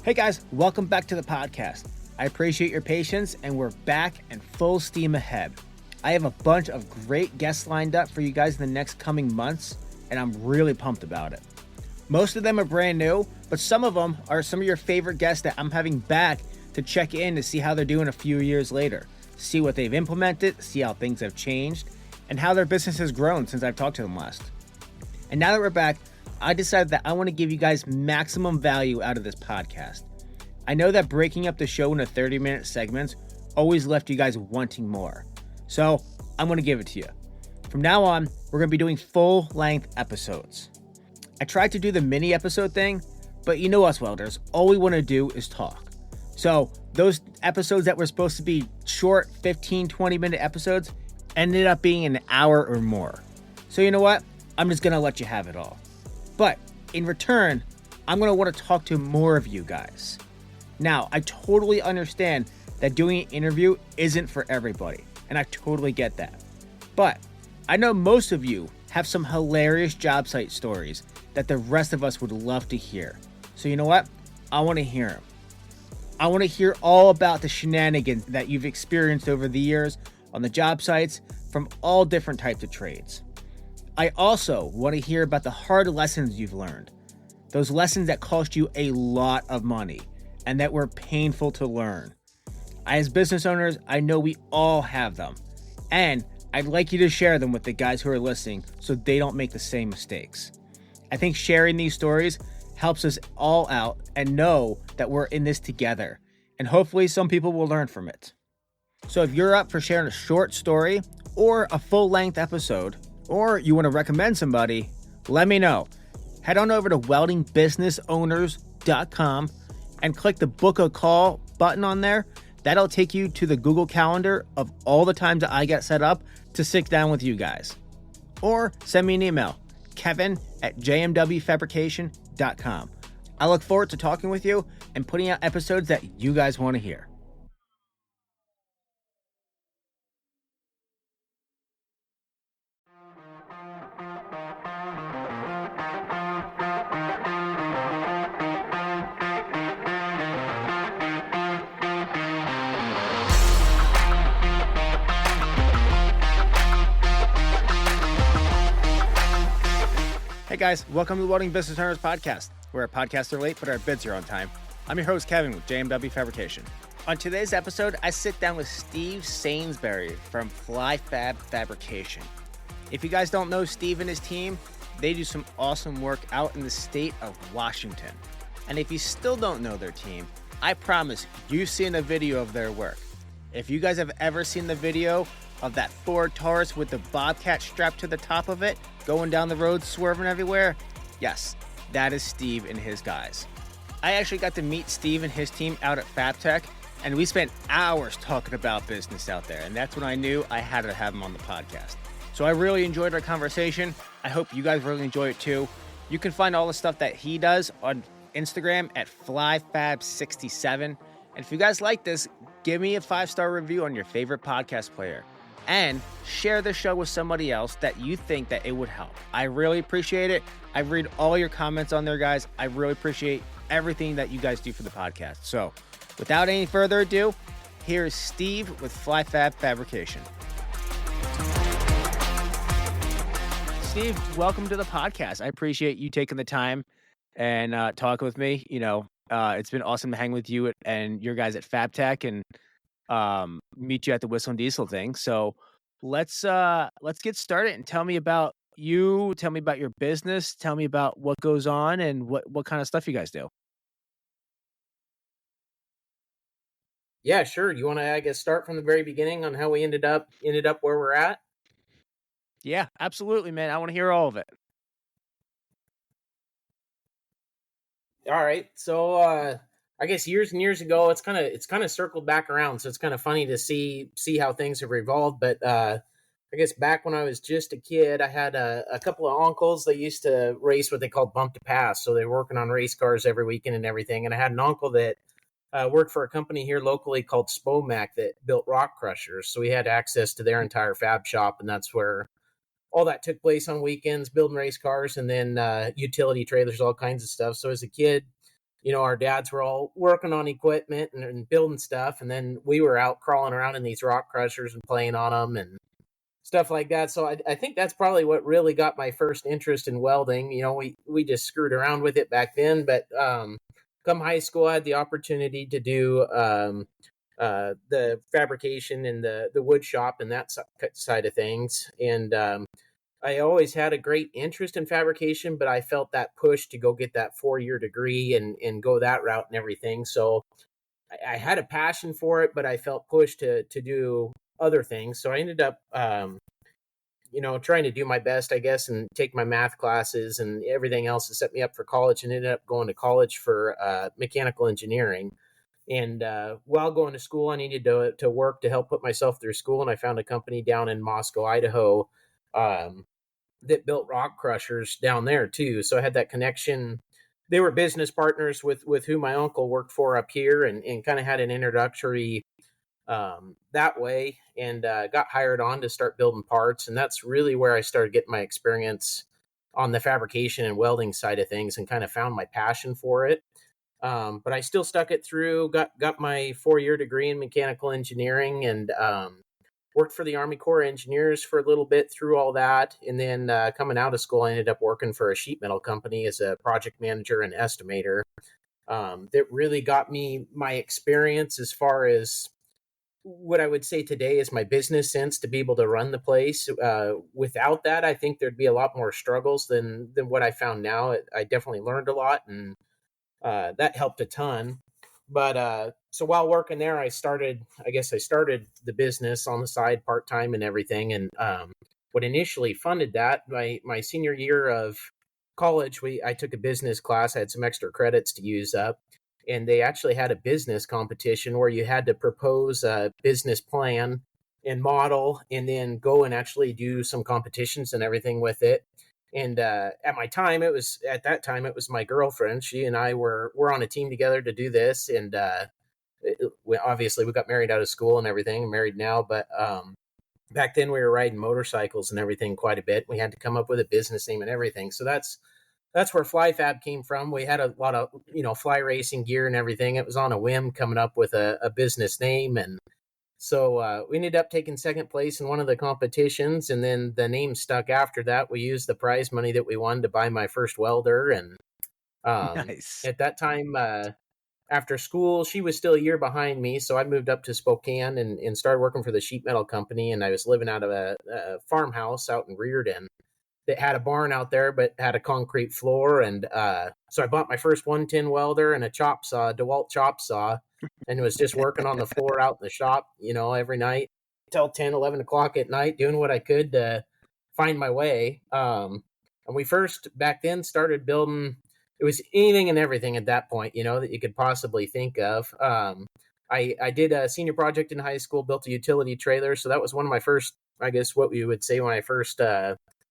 Hey guys, welcome back to the podcast. I appreciate your patience and we're back and full steam ahead. I have a bunch of great guests lined up for you guys in the next coming months and I'm really pumped about it. Most of them are brand new, but some of them are some of your favorite guests that I'm having back to check in to see how they're doing a few years later, see what they've implemented, see how things have changed, and how their business has grown since I've talked to them last. And now that we're back, I decided that I want to give you guys maximum value out of this podcast. I know that breaking up the show into 30-minute segments always left you guys wanting more. So I'm going to give it to you. From now on, we're going to be doing full-length episodes. I tried to do the mini episode thing, but you know us welders, all we want to do is talk. So those episodes that were supposed to be short 15, 20-minute episodes ended up being an hour or more. So you know what? I'm just going to let you have it all. But in return, I'm going to want to talk to more of you guys. Now, I totally understand that doing an interview isn't for everybody, and I totally get that. But I know most of you have some hilarious job site stories that the rest of us would love to hear. So you know what? I want to hear them. I want to hear all about the shenanigans that you've experienced over the years on the job sites from all different types of trades. I also want to hear about the hard lessons you've learned. Those lessons that cost you a lot of money and that were painful to learn. As business owners, I know we all have them. And I'd like you to share them with the guys who are listening so they don't make the same mistakes. I think sharing these stories helps us all out and know that we're in this together. And hopefully some people will learn from it. So if you're up for sharing a short story or a full-length episode, or you want to recommend somebody, let me know. Head on over to weldingbusinessowners.com and click the book a call button on there. That'll take you to the Google Calendar of all the times that I get set up to sit down with you guys. Or send me an email, kevin@jmwfabrication.com. I look forward to talking with you and putting out episodes that you guys want to hear. Hey guys, welcome to the Welding Business Owners Podcast. We're a podcast are late, but our bids are on time. I'm your host, Kevin, with JMW Fabrication. On today's episode, I sit down with Steve Sainsbury from FlyFab Fabrication. If you guys don't know Steve and his team, they do some awesome work out in the state of Washington. And if you still don't know their team, I promise you've seen a video of their work. If you guys have ever seen the video of that Ford Taurus with the Bobcat strapped to the top of it, going down the road, swerving everywhere, yes, that is Steve and his guys. I actually got to meet Steve and his team out at FabTech, and we spent hours talking about business out there, and that's when I knew I had to have him on the podcast. So I really enjoyed our conversation. I hope you guys really enjoy it too. You can find all the stuff that he does on Instagram at FlyFab67. And if you guys like this, give me a 5-star review on your favorite podcast player. And share the show with somebody else that you think that it would help. I really appreciate it. I read all your comments on there, guys. I really appreciate everything that you guys do for the podcast. So without any further ado, here's Steve with FlyFab Fabrication. Steve, welcome to the podcast. I appreciate you taking the time and talking with me. You know, it's been awesome to hang with you and your guys at FabTech and meet you at the Whistle and Diesel thing. So let's get started and tell me about you. Tell me about your business. Tell me about what goes on and what kind of stuff you guys do. Yeah, sure. You want to, I guess, start from the very beginning on how we ended up where we're at? Yeah, absolutely, man. I want to hear all of it. All right. So, I guess years and years ago, it's kind of circled back around. So it's kind of funny to see how things have evolved. But I guess back when I was just a kid, I had a couple of uncles that used to race what they called bump to pass. So they were working on race cars every weekend and everything. And I had an uncle that worked for a company here locally called Spomac that built rock crushers. So we had access to their entire fab shop, and that's where all that took place on weekends, building race cars and then utility trailers, all kinds of stuff. So as a kid, our dads were all working on equipment and building stuff, and then we were out crawling around in these rock crushers and playing on them and stuff like that. So I think that's probably what really got my first interest in welding. We just screwed around with it back then, but come high school, I had the opportunity to do the fabrication and the wood shop and that side of things. And I always had a great interest in fabrication, but I felt that push to go get that 4-year degree and go that route and everything. So I had a passion for it, but I felt pushed to do other things. So I ended up, trying to do my best, I guess, and take my math classes and everything else to set me up for college, and ended up going to college for mechanical engineering. And while going to school, I needed to work to help put myself through school. And I found a company down in Moscow, Idaho, that built rock crushers down there too. So I had that connection. They were business partners with who my uncle worked for up here, and kind of had an introductory that way, and got hired on to start building parts. And that's really where I started getting my experience on the fabrication and welding side of things, and kind of found my passion for it. But I still stuck it through, got my 4-year degree in mechanical engineering, and worked for the Army Corps of Engineers for a little bit through all that. And then coming out of school, I ended up working for a sheet metal company as a project manager and estimator. That really got me my experience as far as what I would say today is my business sense to be able to run the place. Without that, I think there'd be a lot more struggles than what I found now. I definitely learned a lot, and that helped a ton. But so while working there, I started the business on the side part time and everything. And what initially funded that, my senior year of college, I took a business class. I had some extra credits to use up, and they actually had a business competition where you had to propose a business plan and model, and then go and actually do some competitions and everything with it. And at that time it was my girlfriend. She and I were on a team together to do this. And obviously we got married out of school and everything, married now, but back then we were riding motorcycles and everything quite a bit. We had to come up with a business name and everything. So that's where FlyFab came from. We had a lot of fly racing gear and everything. It was on a whim coming up with a business name. And so we ended up taking second place in one of the competitions, and then the name stuck after that. We used the prize money that we won to buy my first welder. And Nice. at that time, after school, she was still a year behind me, so I moved up to Spokane and started working for the sheet metal company. And I was living out of a farmhouse out in Reardon that had a barn out there, but had a concrete floor. And so I bought my first 110 welder and a chop saw, a DeWalt chop saw, and was just working on the floor out in the shop, every night till 10, 11 o'clock at night, doing what I could to find my way. And we first back then started building, it was anything and everything at that point, that you could possibly think of. I did a senior project in high school, built a utility trailer. So that was one of my first, I guess what we would say when I first,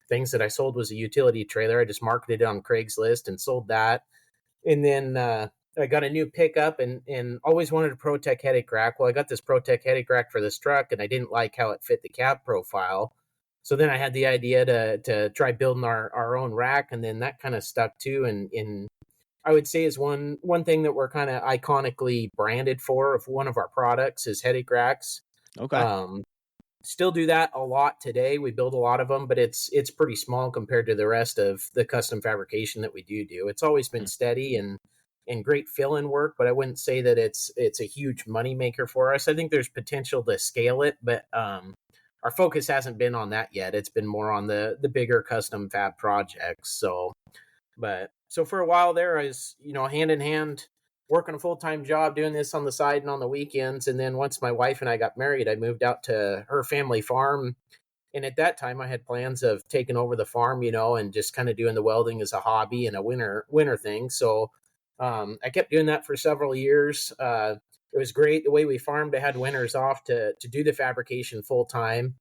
things that I sold was a utility trailer. I just marketed it on Craigslist and sold that. And then I got a new pickup and always wanted a ProTech headache rack. Well, I got this ProTech headache rack for this truck, and I didn't like how it fit the cab profile. So then I had the idea to try building our own rack, and then that kind of stuck too. And I would say is one thing that we're kind of iconically branded for of one of our products is headache racks. Okay. Still do that a lot today. We build a lot of them, but it's pretty small compared to the rest of the custom fabrication that we do. It's always been steady and great fill-in work, but I wouldn't say that it's a huge money maker for us. I think there's potential to scale it, but our focus hasn't been on that yet. It's been more on the bigger custom fab projects. So for a while there, I was, hand in hand working a full-time job, doing this on the side and on the weekends. And then once my wife and I got married, I moved out to her family farm. And at that time I had plans of taking over the farm, and just kind of doing the welding as a hobby and a winter thing. So I kept doing that for several years. It was great the way we farmed. I had winters off to do the fabrication full time.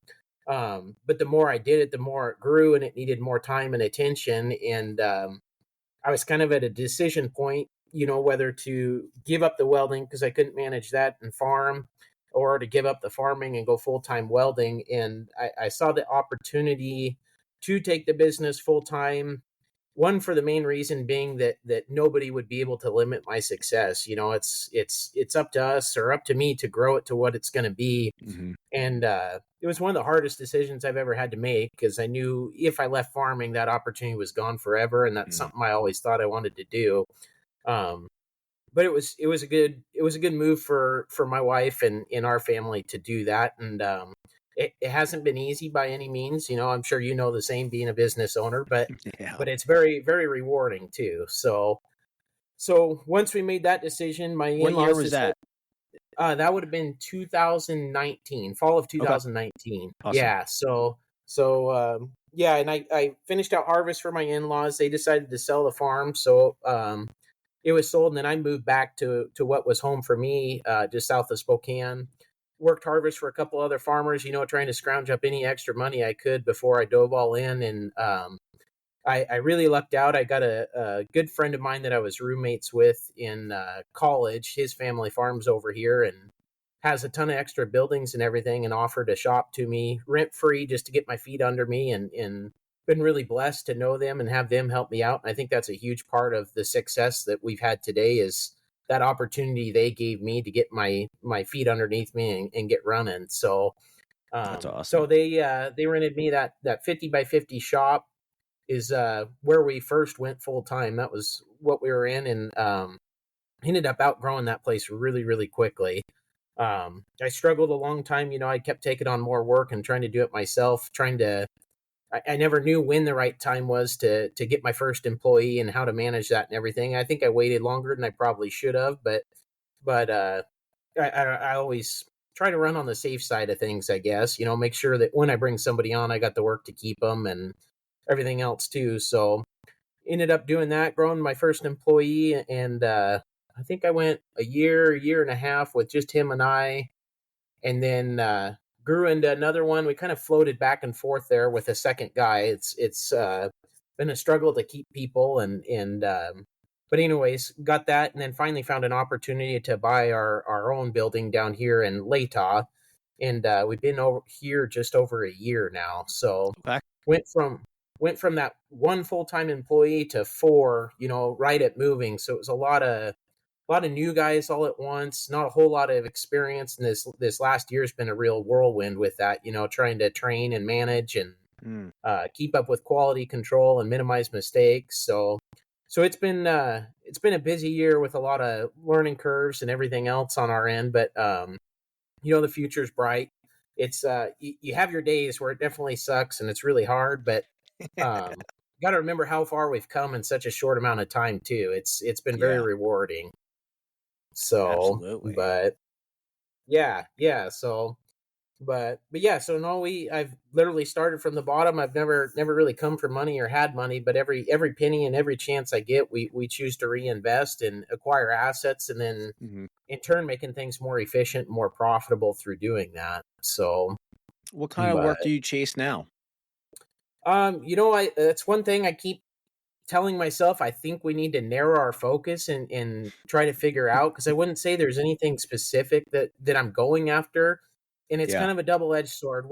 But the more I did it, the more it grew, and it needed more time and attention. And I was kind of at a decision point, whether to give up the welding because I couldn't manage that and farm, or to give up the farming and go full-time welding. And I saw the opportunity to take the business full-time One, for the main reason being that nobody would be able to limit my success. You know, it's up to us or up to me to grow it to what it's going to be. Mm-hmm. And it was one of the hardest decisions I've ever had to make, because I knew if I left farming, that opportunity was gone forever, and that's something I always thought I wanted to do. Um, but it was a good move for my wife and in our family to do that. And it hasn't been easy by any means. You know, I'm sure you know the same, being a business owner, but Yeah. it's very, very rewarding too. So once we made that decision, my What in-laws year was decided, that? that would have been 2019, fall of Okay. 2019. Awesome. Yeah. Yeah, and I finished out harvest for my in-laws. They decided to sell the farm, so it was sold, and then I moved back to what was home for me, just south of Spokane. Worked harvest for a couple other farmers, trying to scrounge up any extra money I could before I dove all in. And I really lucked out. I got a good friend of mine that I was roommates with in college. His family farms over here and has a ton of extra buildings and everything, and offered a shop to me rent free just to get my feet under me, and been really blessed to know them and have them help me out. And I think that's a huge part of the success that we've had today, is that opportunity they gave me to get my feet underneath me and get running. So That's so awesome. they rented me that 50 by 50 shop, is where we first went full time. That was what we were in, and ended up outgrowing that place really, really quickly. I struggled a long time. I kept taking on more work and trying to do it myself, trying to. I never knew when the right time was to get my first employee and how to manage that and everything. I think I waited longer than I probably should have, but I always try to run on the safe side of things, I guess. Make sure that when I bring somebody on, I got the work to keep them and everything else too. So ended up doing that, growing my first employee, and I think I went a year and a half with just him and I, and then grew into another one. We kind of floated back and forth there with a second guy. It's been a struggle to keep people, and but anyways, got that, and then finally found an opportunity to buy our own building down here in Latah, and we've been over here just over a year now. So Okay. went from went from that one full-time employee to four, right at moving. So it was a lot of new guys all at once, not a whole lot of experience. And this last year has been a real whirlwind with that, trying to train and manage and Mm. keep up with quality control and minimize mistakes. So it's been a busy year with a lot of learning curves and everything else on our end. But the future's bright. It's you have your days where it definitely sucks and it's really hard, but um, got to remember how far we've come in such a short amount of time too. It's been very Yeah, rewarding. So, absolutely. but yeah. So, but yeah. So no, I've literally started from the bottom. I've never really come for money or had money, but every penny and every chance I get, we choose to reinvest and acquire assets, and then Hmm. in turn making things more efficient, more profitable through doing that. So, What kind of but work do you chase now? I that's one thing I keep telling myself. I think we need to narrow our focus and try to figure out, because I wouldn't say there's anything specific that I'm going after, and it's Yeah. kind of a double-edged sword.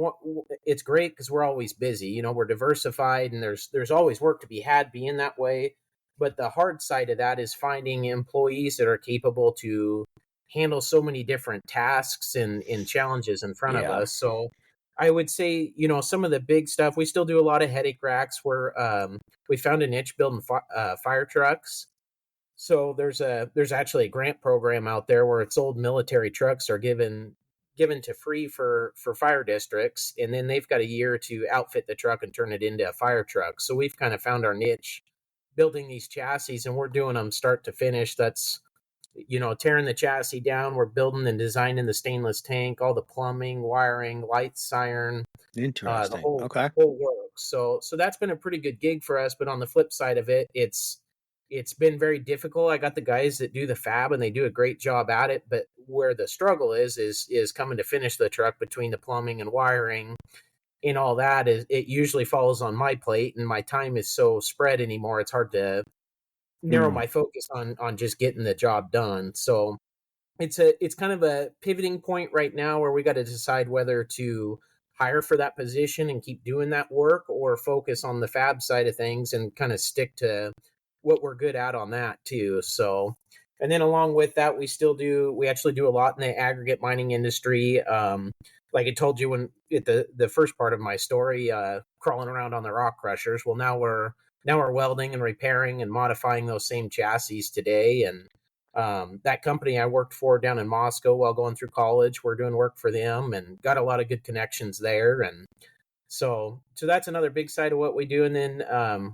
It's great because we're always busy. We're diversified, and there's always work to be had being that way. But the hard side of that is finding employees that are capable to handle so many different tasks and challenges in front of Yeah. us. So I would say, some of the big stuff, we still do a lot of headache racks where we found a niche building fire trucks. So there's actually a grant program out there where it's old military trucks are given to free for fire districts, and then they've got a year to outfit the truck and turn it into a fire truck. So we've kind of found our niche building these chassis, and we're doing them start to finish. That's tearing the chassis down. We're building and designing the stainless tank, all the plumbing, wiring, lights, siren, the Interesting. whole Okay. whole work. So that's been a pretty good gig for us. But on the flip side of it, it's been very difficult. I got the guys that do the fab, and they do a great job at it. But where the struggle is coming to finish the truck between the plumbing and wiring and all that. Is it usually falls on my plate, and my time is so spread anymore. It's hard to narrow Hmm. my focus on just getting the job done. So it's kind of a pivoting point right now where we got to decide whether to hire for that position and keep doing that work, or focus on the fab side of things and kind of stick to what we're good at on that too. So, and then along with that, we actually do a lot in the aggregate mining industry. Like I told you when at the first part of my story, crawling around on the rock crushers. Well, now we're welding and repairing and modifying those same chassis today. And that company I worked for down in Moscow while going through college, we're doing work for them and got a lot of good connections there. And so that's another big side of what we do. And then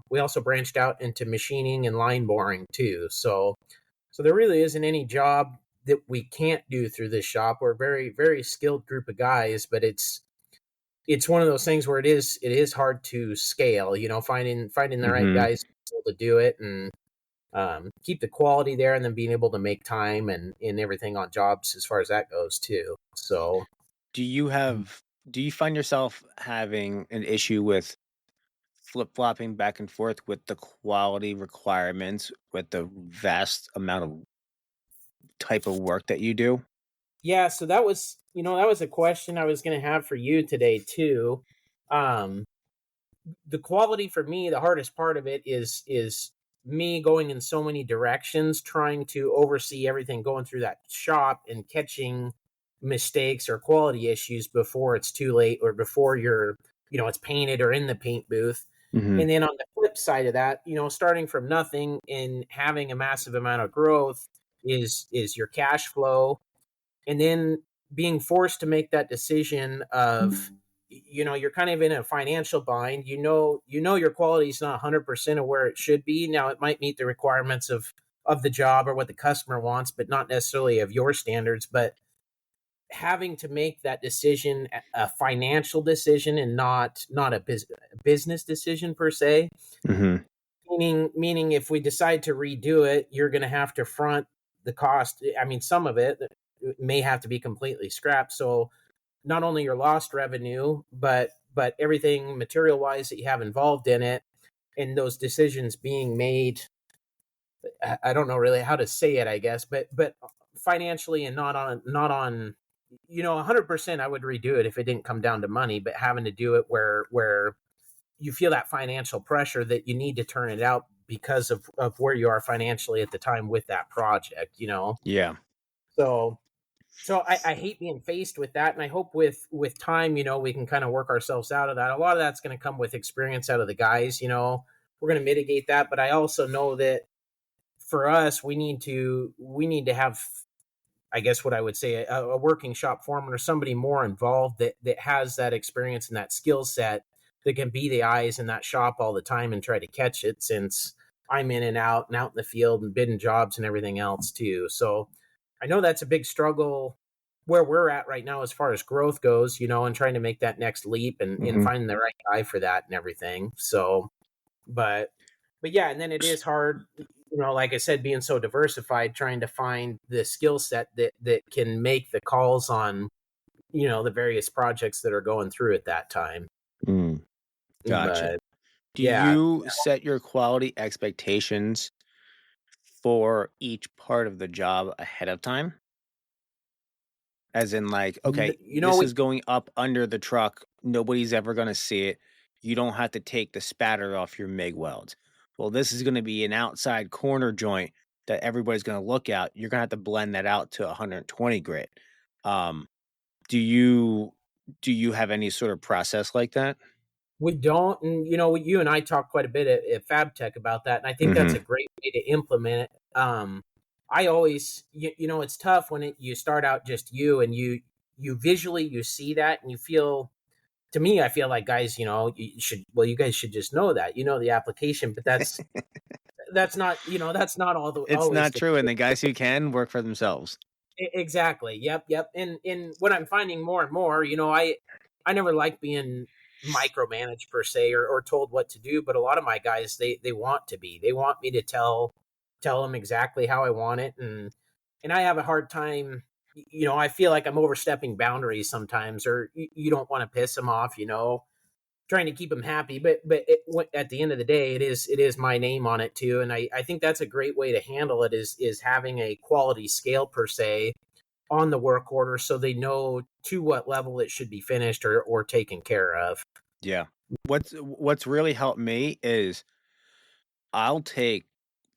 we also branched out into machining and line boring too. So there really isn't any job that we can't do through this shop. We're a very, very skilled group of guys, but it's one of those things where it is hard to scale, finding the right guys to do it and keep the quality there, and then being able to make time and everything on jobs as far as that goes too. So Do you find yourself having an issue with flip-flopping back and forth with the quality requirements with the vast amount of type of work that you do? yeah, so that was a question I was going to have for you today too. The quality for me, the hardest part of it is me going in so many directions, trying to oversee everything going through that shop and catching mistakes or quality issues before it's too late, or before it's painted or in the paint booth. Mm-hmm. And then on the flip side of that, starting from nothing and having a massive amount of growth is your cash flow. And then being forced to make that decision of, you're kind of in a financial bind. Your quality is not 100% of where it should be. Now it might meet the requirements of the job or what the customer wants, but not necessarily of your standards. But having to make that decision, a financial decision, and not a business decision per se. Mm-hmm. Meaning if we decide to redo it, you're going to have to front the cost. I mean, some of it may have to be completely scrapped. So not only your lost revenue, but everything material wise that you have involved in it, and those decisions being made. I don't know really how to say it, I guess, but financially, and not on 100%. I would redo it if it didn't come down to money, but having to do it where you feel that financial pressure that you need to turn it out because of where you are financially at the time with that project. Yeah. So I hate being faced with that, and I hope with time, we can kind of work ourselves out of that. A lot of that's going to come with experience out of the guys. We're going to mitigate that, but I also know that for us, we need to have, I guess what I would say, a working shop foreman or somebody more involved that has that experience and that skill set that can be the eyes in that shop all the time and try to catch it, since I'm in and out in the field and bidding jobs and everything else too. So I know that's a big struggle where we're at right now as far as growth goes, and trying to make that next leap and finding the right guy for that and everything. So, but yeah, and then it is hard, like I said, being so diversified, trying to find the skill set that can make the calls on, the various projects that are going through at that time. Gotcha. But, Do yeah. you set your quality expectations for each part of the job ahead of time? As in, like, okay, this is going up under the truck. Nobody's ever going to see it. You don't have to take the spatter off your MIG welds. Well, this is going to be an outside corner joint that everybody's going to look at. You're going to have to blend that out to 120 grit. Do you have any sort of process like that? We don't, and you and I talk quite a bit at FabTech about that, and I think that's a great way to implement it. I always, it's tough when you start out just you, and you visually you see that, and you feel. To me, I feel like guys, you guys should just know that, the application, but that's not, that's not all the. It's not true, and the guys who can work for themselves. Exactly. Yep. And what I'm finding more and more, I never like being micromanaged per se, or told what to do, but a lot of my guys, they want to be. They want me to tell them exactly how I want it, and I have a hard time. I feel like I'm overstepping boundaries sometimes, or you don't want to piss them off, trying to keep them happy. But at the end of the day, it is my name on it too, and I think that's a great way to handle it is having a quality scale per se, on the work order so they know to what level it should be finished or taken care of. Yeah. What's really helped me is I'll take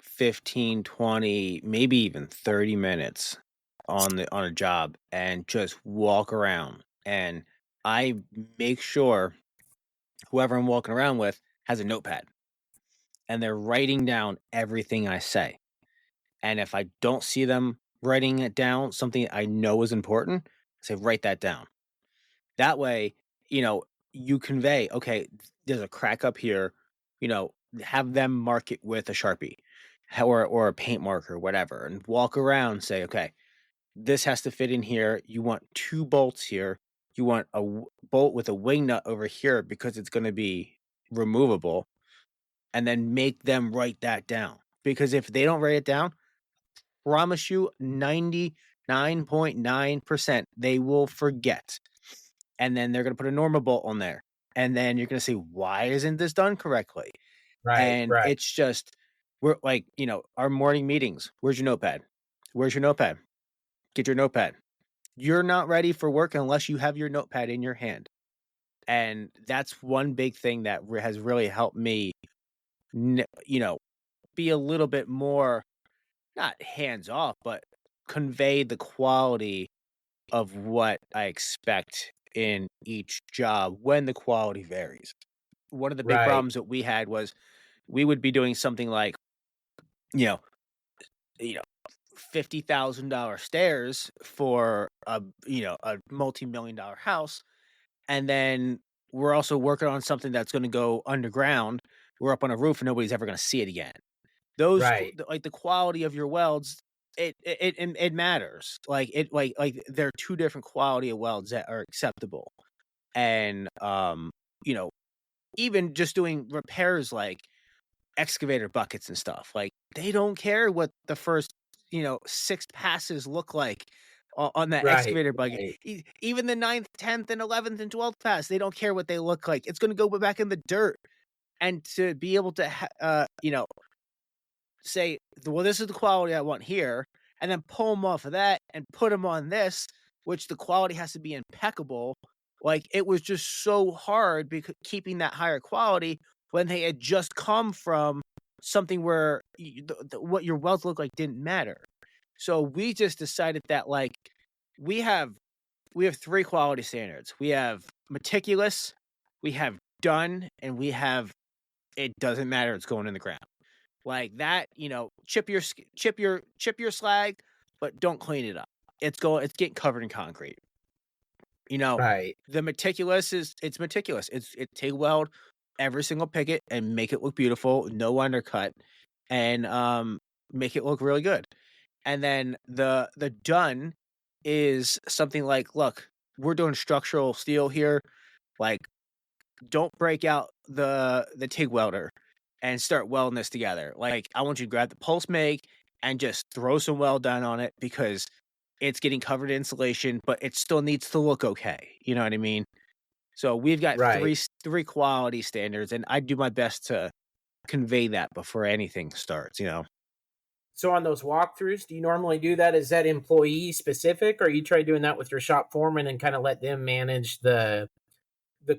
15, 20, maybe even 30 minutes on a job and just walk around, and I make sure whoever I'm walking around with has a notepad and they're writing down everything I say. And if I don't see them writing it down, something I know is important, I say write that down. That way, you know, you convey, okay, there's a crack up here, you know, have them mark it with a Sharpie or a paint marker, whatever, and walk around and say, okay, this has to fit in here. You want 2 bolts here. You want a bolt with a wing nut over here because it's going to be removable, and then make them write that down. Because if they don't write it down, promise you 99.9% they will forget. And then they're going to put a normal bolt on there. And then you're going to say, why isn't this done correctly? Right, And right, it's just, we're like, our morning meetings. Where's your notepad? Where's your notepad? Get your notepad. You're not ready for work unless you have your notepad in your hand. And that's one big thing that has really helped me, be a little bit more, not hands off, but convey the quality of what I expect in each job when the quality varies. One of the big right, problems that we had was we would be doing something like, you know, you know, $50,000 stairs for a multi-million dollar house, and then we're also working on something that's going to go underground. We're up on a roof and nobody's ever going to see it again. right, Like the quality of your welds, it matters. Like there are 2 different quality of welds that are acceptable. And you know, even just doing repairs like excavator buckets and stuff, like they don't care what the first, 6 passes look like on that right, excavator bucket. right, Even the 9th, 10th, and 11th and 12th pass, they don't care what they look like. It's going to go back in the dirt. And to be able to say, well, this is the quality I want here, and then pull them off of that and put them on this, which the quality has to be impeccable. Like, it was just so hard because keeping that higher quality when they had just come from something where what your welds look like didn't matter. So we just decided that, like, we have 3 quality standards. We have meticulous, we have done, and we have it doesn't matter, it's going in the ground. Like that, chip your slag, but don't clean it up. It's getting covered in concrete. right. The meticulous it's meticulous. It TIG weld every single picket and make it look beautiful, no undercut, and make it look really good. And then the done is something like, look, we're doing structural steel here. Like, don't break out the TIG welder and start welding this together. Like, I want you to grab the pulse make and just throw some weld down on it because it's getting covered in insulation, but it still needs to look okay. You know what I mean? So we've got Right. three quality standards, and I do my best to convey that before anything starts. So on those walkthroughs, do you normally do that? Is that employee specific, or you try doing that with your shop foreman and kind of let them manage the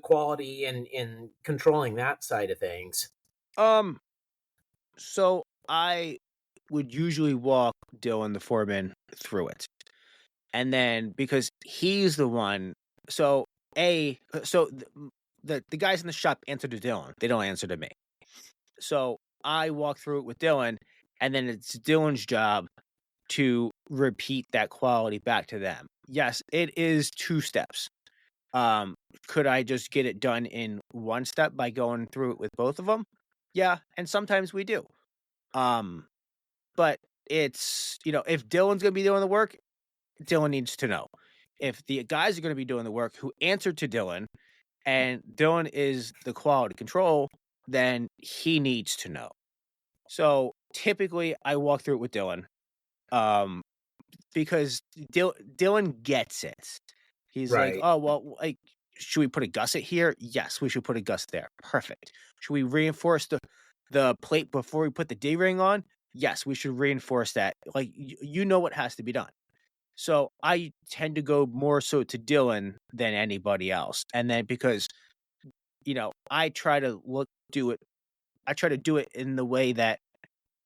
quality and in controlling that side of things? Um, so I would usually walk Dylan, the foreman, through it. And then because he's the one, so the guys in the shop answer to Dylan. They don't answer to me. So I walk through it with Dylan, and then it's Dylan's job to repeat that quality back to them. Yes, it is 2 steps. Could I just get it done in 1 step by going through it with both of them? Yeah, and sometimes we do. But it's, if Dylan's going to be doing the work, Dylan needs to know. If the guys are going to be doing the work who answer to Dylan, and Dylan is the quality control, then he needs to know. So typically I walk through it with Dylan, because Dylan gets it. He's like, Right. oh, well, like, should we put a gusset here? Yes, we should put a gusset there. Perfect. Should we reinforce the plate before we put the D-ring on? Yes, we should reinforce that. Like, you know what has to be done. So I tend to go more so to Dylan than anybody else. And then because, I try to do it in the way that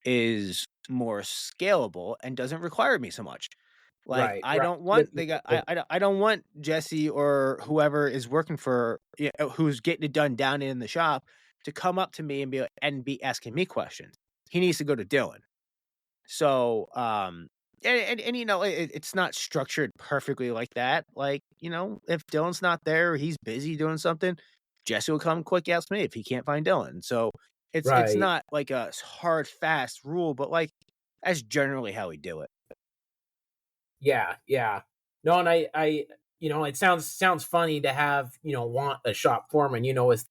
is more scalable and doesn't require me so much. Like Right, I right. don't want the guy. I don't want Jesse or whoever is working for who's getting it done down in the shop to come up to me and be asking me questions. He needs to go to Dylan. So it's not structured perfectly like that. Like if Dylan's not there, or he's busy doing something, Jesse will come quick ask me if he can't find Dylan. So it's Right. not like a hard fast rule, but like that's generally how we do it. Yeah, yeah. No, and it sounds funny to have, want a shop foreman,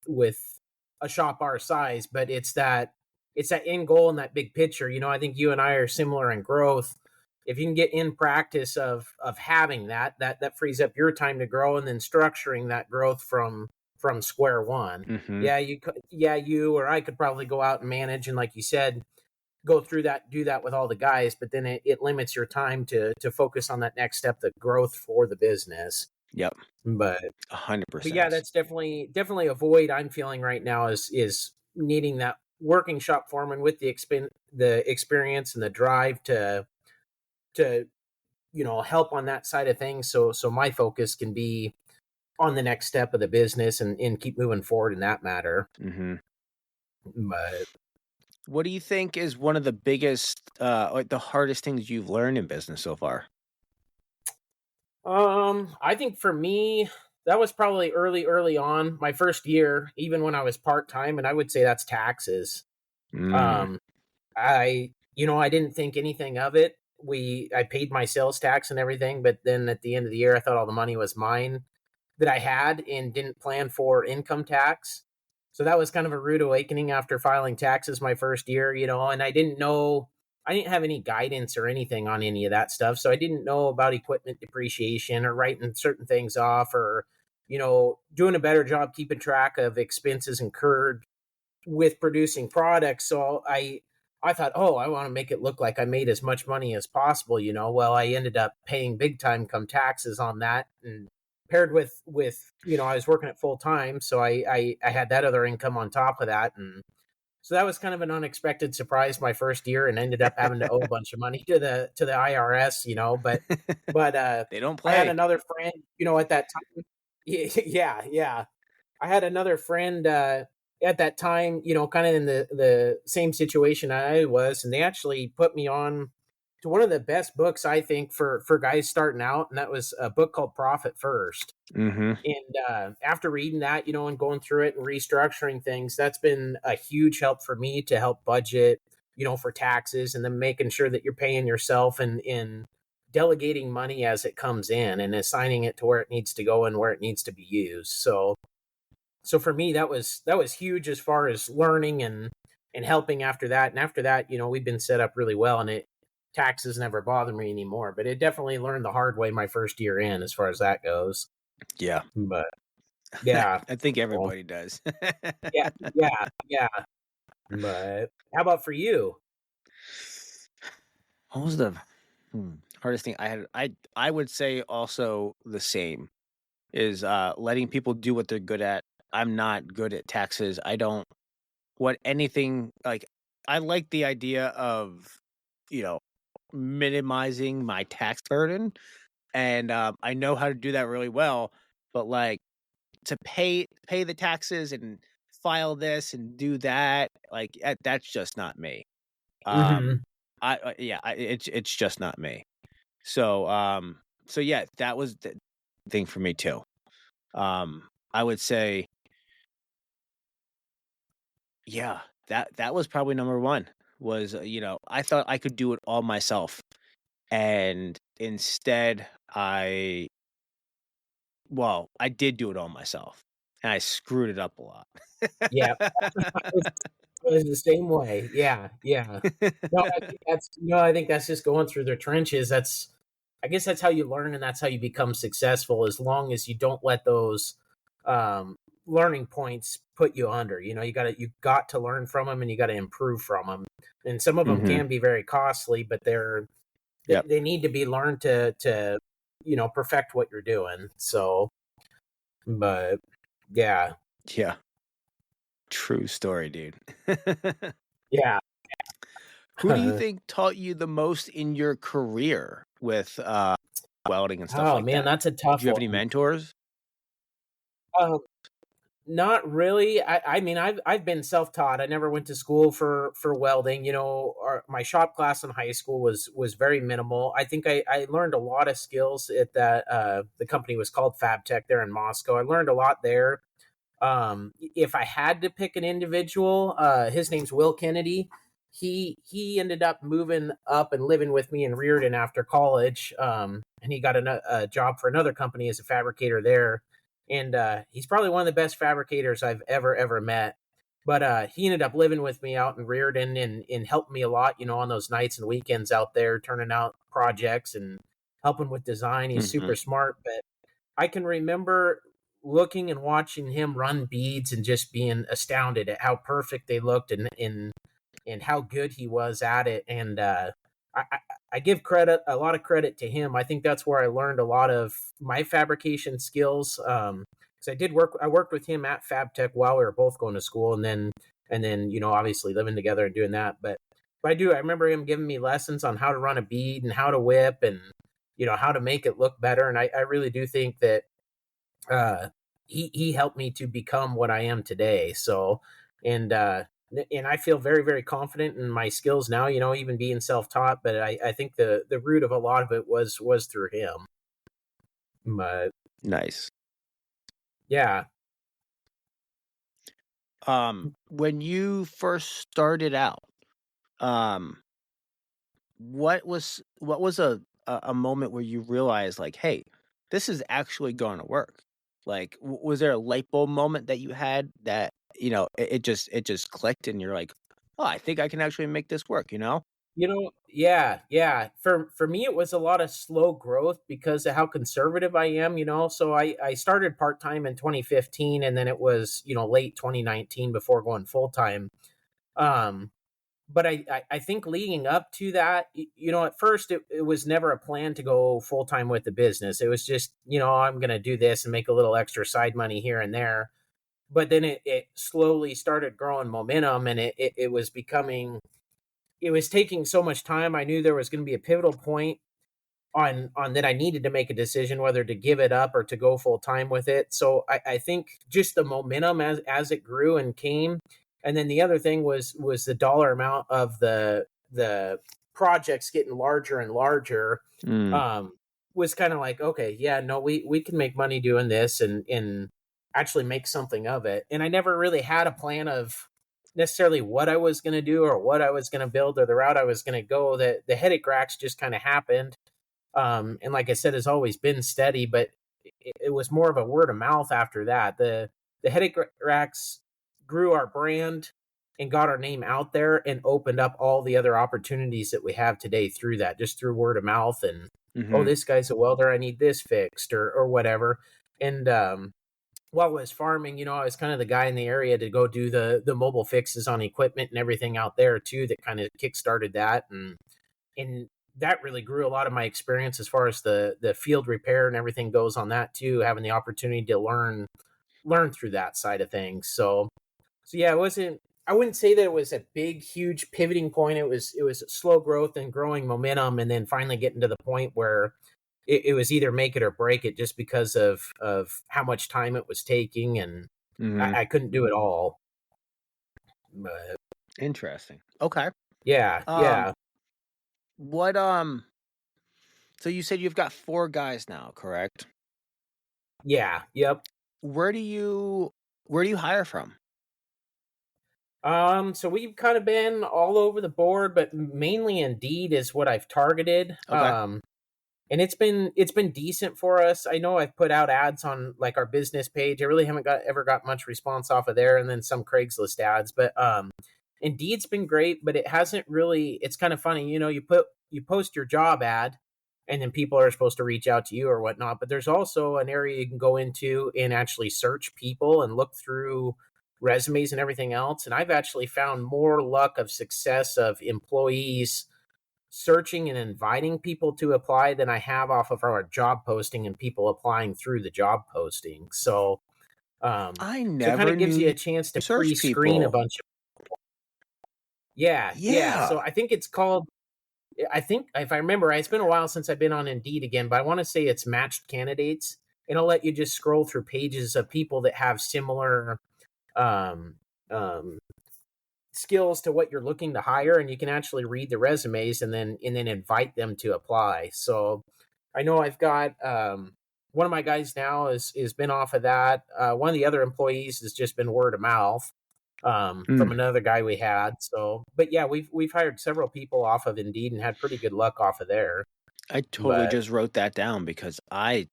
with a shop our size, but it's that end goal and that big picture. I think you and I are similar in growth. If you can get in practice of having that frees up your time to grow, and then structuring that growth from square one. Mm-hmm. Yeah, you or I could probably go out and manage, and like you said, go through that, do that with all the guys, but then it limits your time to focus on that next step, the growth for the business. Yep. But 100%. yeah, that's definitely a void I'm feeling right now, is needing that working shop foreman with the experience and the drive to help on that side of things, so my focus can be on the next step of the business, and keep moving forward in that matter. Mm-hmm. But What do you think is one of the biggest, like the hardest things you've learned in business so far? I think for me, that was probably early on, my first year, even when I was part-time, and I would say that's taxes. Mm. Um, I didn't think anything of it. I paid my sales tax and everything, but then at the end of the year, I thought all the money was mine that I had, and didn't plan for income tax. So that was kind of a rude awakening after filing taxes my first year, and I didn't have any guidance or anything on any of that stuff. So I didn't know about equipment depreciation, or writing certain things off, or, doing a better job keeping track of expenses incurred with producing products. So I thought, oh, I want to make it look like I made as much money as possible. Well, I ended up paying big time come taxes on that, and paired with I was working at full time, so I had that other income on top of that, and so that was kind of an unexpected surprise my first year, and ended up having to owe a bunch of money to the IRS. But They don't I had play. another friend, at that time. Yeah, yeah. I had another friend at that time, kind of in the same situation I was, and they actually put me on to one of the best books, I think, for guys starting out, and that was a book called Profit First. Mm-hmm. And after reading that, and going through it and restructuring things, that's been a huge help for me to help budget, for taxes, and then making sure that you're paying yourself, and in delegating money as it comes in, and assigning it to where it needs to go and where it needs to be used. So for me, that was huge as far as learning and helping after that. And after that, we've been set up really well, and taxes never bother me anymore. But it definitely learned the hard way my first year in, as far as that goes. Yeah. But yeah, I think well, everybody does. yeah, yeah, yeah. But how about for you? What was the hardest thing I had? I would say also the same is letting people do what they're good at. I'm not good at taxes. I don't want anything like I like the idea of you know minimizing my tax burden, and I know how to do that really well. But like to pay the taxes and file this and do that, like that's just not me. Um, Hmm. it's just not me. So yeah, that was the thing for me too. I would say, yeah, that was probably number one. Was I thought I could do it all myself, and instead I did do it all myself, and I screwed it up a lot. Yeah, I was the same way. Yeah, yeah. No, I think that's just going through their trenches. I guess that's how you learn, and that's how you become successful. As long as you don't let those um, learning points put you under. You got to learn from them, and you got to improve from them. And some of them Hmm. can be very costly, but they're Yep. they need to be learned to perfect what you're doing. So, but yeah, Yeah. True story, dude. yeah. Who do you think taught you the most in your career with welding and stuff Oh like man, that? that's a Did tough you have any one. mentors? Um, Not really. I mean, I've been self taught. I never went to school for welding. My shop class in high school was very minimal. I think I learned a lot of skills at that. The company was called FabTech there in Moscow. I learned a lot there. If I had to pick an individual, his name's Will Kennedy. He ended up moving up and living with me in Reardon after college. And he got a job for another company as a fabricator there. And he's probably one of the best fabricators I've ever met. But he ended up living with me out in Reardon and helped me a lot, on those nights and weekends out there, turning out projects and helping with design. He's Mm-hmm. super smart. But I can remember looking and watching him run beads and just being astounded at how perfect they looked and how good he was at it. And I give a lot of credit to him. I think that's where I learned a lot of my fabrication skills. Because I worked with him at FabTech while we were both going to school, and then obviously living together and doing that. But I remember him giving me lessons on how to run a bead and how to whip and how to make it look better. And I really do think that uh, he helped me to become what I am today. So, and and I feel very very confident in my skills now. Even being self taught, but I think the root of a lot of it was through him. But Nice. yeah, When you first started out, um, what was a moment where you realized like, hey, this is actually going to work? Like, was there a light bulb moment that you had that it just clicked and you're like, oh, I think I can actually make this work? yeah. For me, it was a lot of slow growth because of how conservative I am. So I started part time in 2015, and then it was late 2019 before going full time. Um, but I think leading up to that, at first it was never a plan to go full time with the business. It was just, I'm going to do this and make a little extra side money here and there. But then it slowly started growing momentum, and it was it was taking so much time. I knew there was going to be a pivotal point on that I needed to make a decision whether to give it up or to go full time with it. So I think just the momentum as it grew and came, and then the other thing was the dollar amount of the projects getting larger and larger. Mm, Um, was kind of like, okay, yeah, no, we can make money doing this and actually make something of it. And I never really had a plan of necessarily what I was going to do or what I was going to build or the route I was going to go. That the headache racks just kind of happened, and like I said, has always been steady, but it was more of a word of mouth after that. The headache racks grew our brand and got our name out there and opened up all the other opportunities that we have today through that, just through word of mouth and oh, mm-hmm. this guy's a welder, I need this fixed or whatever. And while I was farming, I was kind of the guy in the area to go do the mobile fixes on equipment and everything out there too. That kind of kickstarted that, and that really grew a lot of my experience as far as the field repair and everything goes on that too. Having the opportunity to learn through that side of things. So yeah, it wasn't. I wouldn't say that it was a big, huge pivoting point. It was slow growth and growing momentum, and then finally getting to the point where it was either make it or break it, just because of how much time it was taking, and Mm-hmm. I couldn't do it all. But Interesting. Okay. yeah, Um, yeah, what so you said you've got 4 guys now, correct? yeah, yep. Where do you hire from? So we've kind of been all over the board, but mainly Indeed is what I've targeted. Okay. And it's been decent for us. I know I've put out ads on like our business page. I really haven't ever got much response off of there, and then some Craigslist ads. But Indeed's been great, but it hasn't really. It's kind of funny, you post your job ad, and then people are supposed to reach out to you or whatnot. But there's also an area you can go into and actually search people and look through resumes and everything else. And I've actually found more luck of success of employees searching and inviting people to apply than I have off of our job posting and people applying through the job posting. I So it kind never of gives knew you you a chance to search pre-screen a people. bunch of. Yeah, yeah. Yeah. So I think it's called. I think if I remember right, it's been a while since I've been on Indeed again, but I want to say it's matched candidates, and I'll let you just scroll through pages of people that have similar um, um, skills to what you're looking to hire, and you can actually read the resumes and then invite them to apply. So I know I've got one of my guys now is been off of that. One of the other employees has just been word of mouth from Mm. another guy we had. So, but yeah, we've hired several people off of Indeed and had pretty good luck off of there. I totally But just wrote that down because I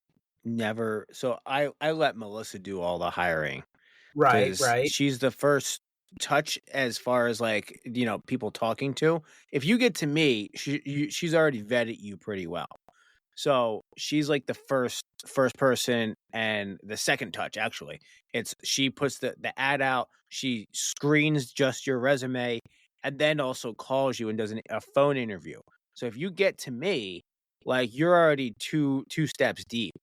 never. So I let Melissa do all the hiring right, because right, she's the first touch as far as like people talking to. If you get to me, she's already vetted you pretty well. So she's like the first person and the second touch actually. It's she puts the ad out, she screens just your resume and then also calls you and does a phone interview. So if you get to me, like you're already two steps deep.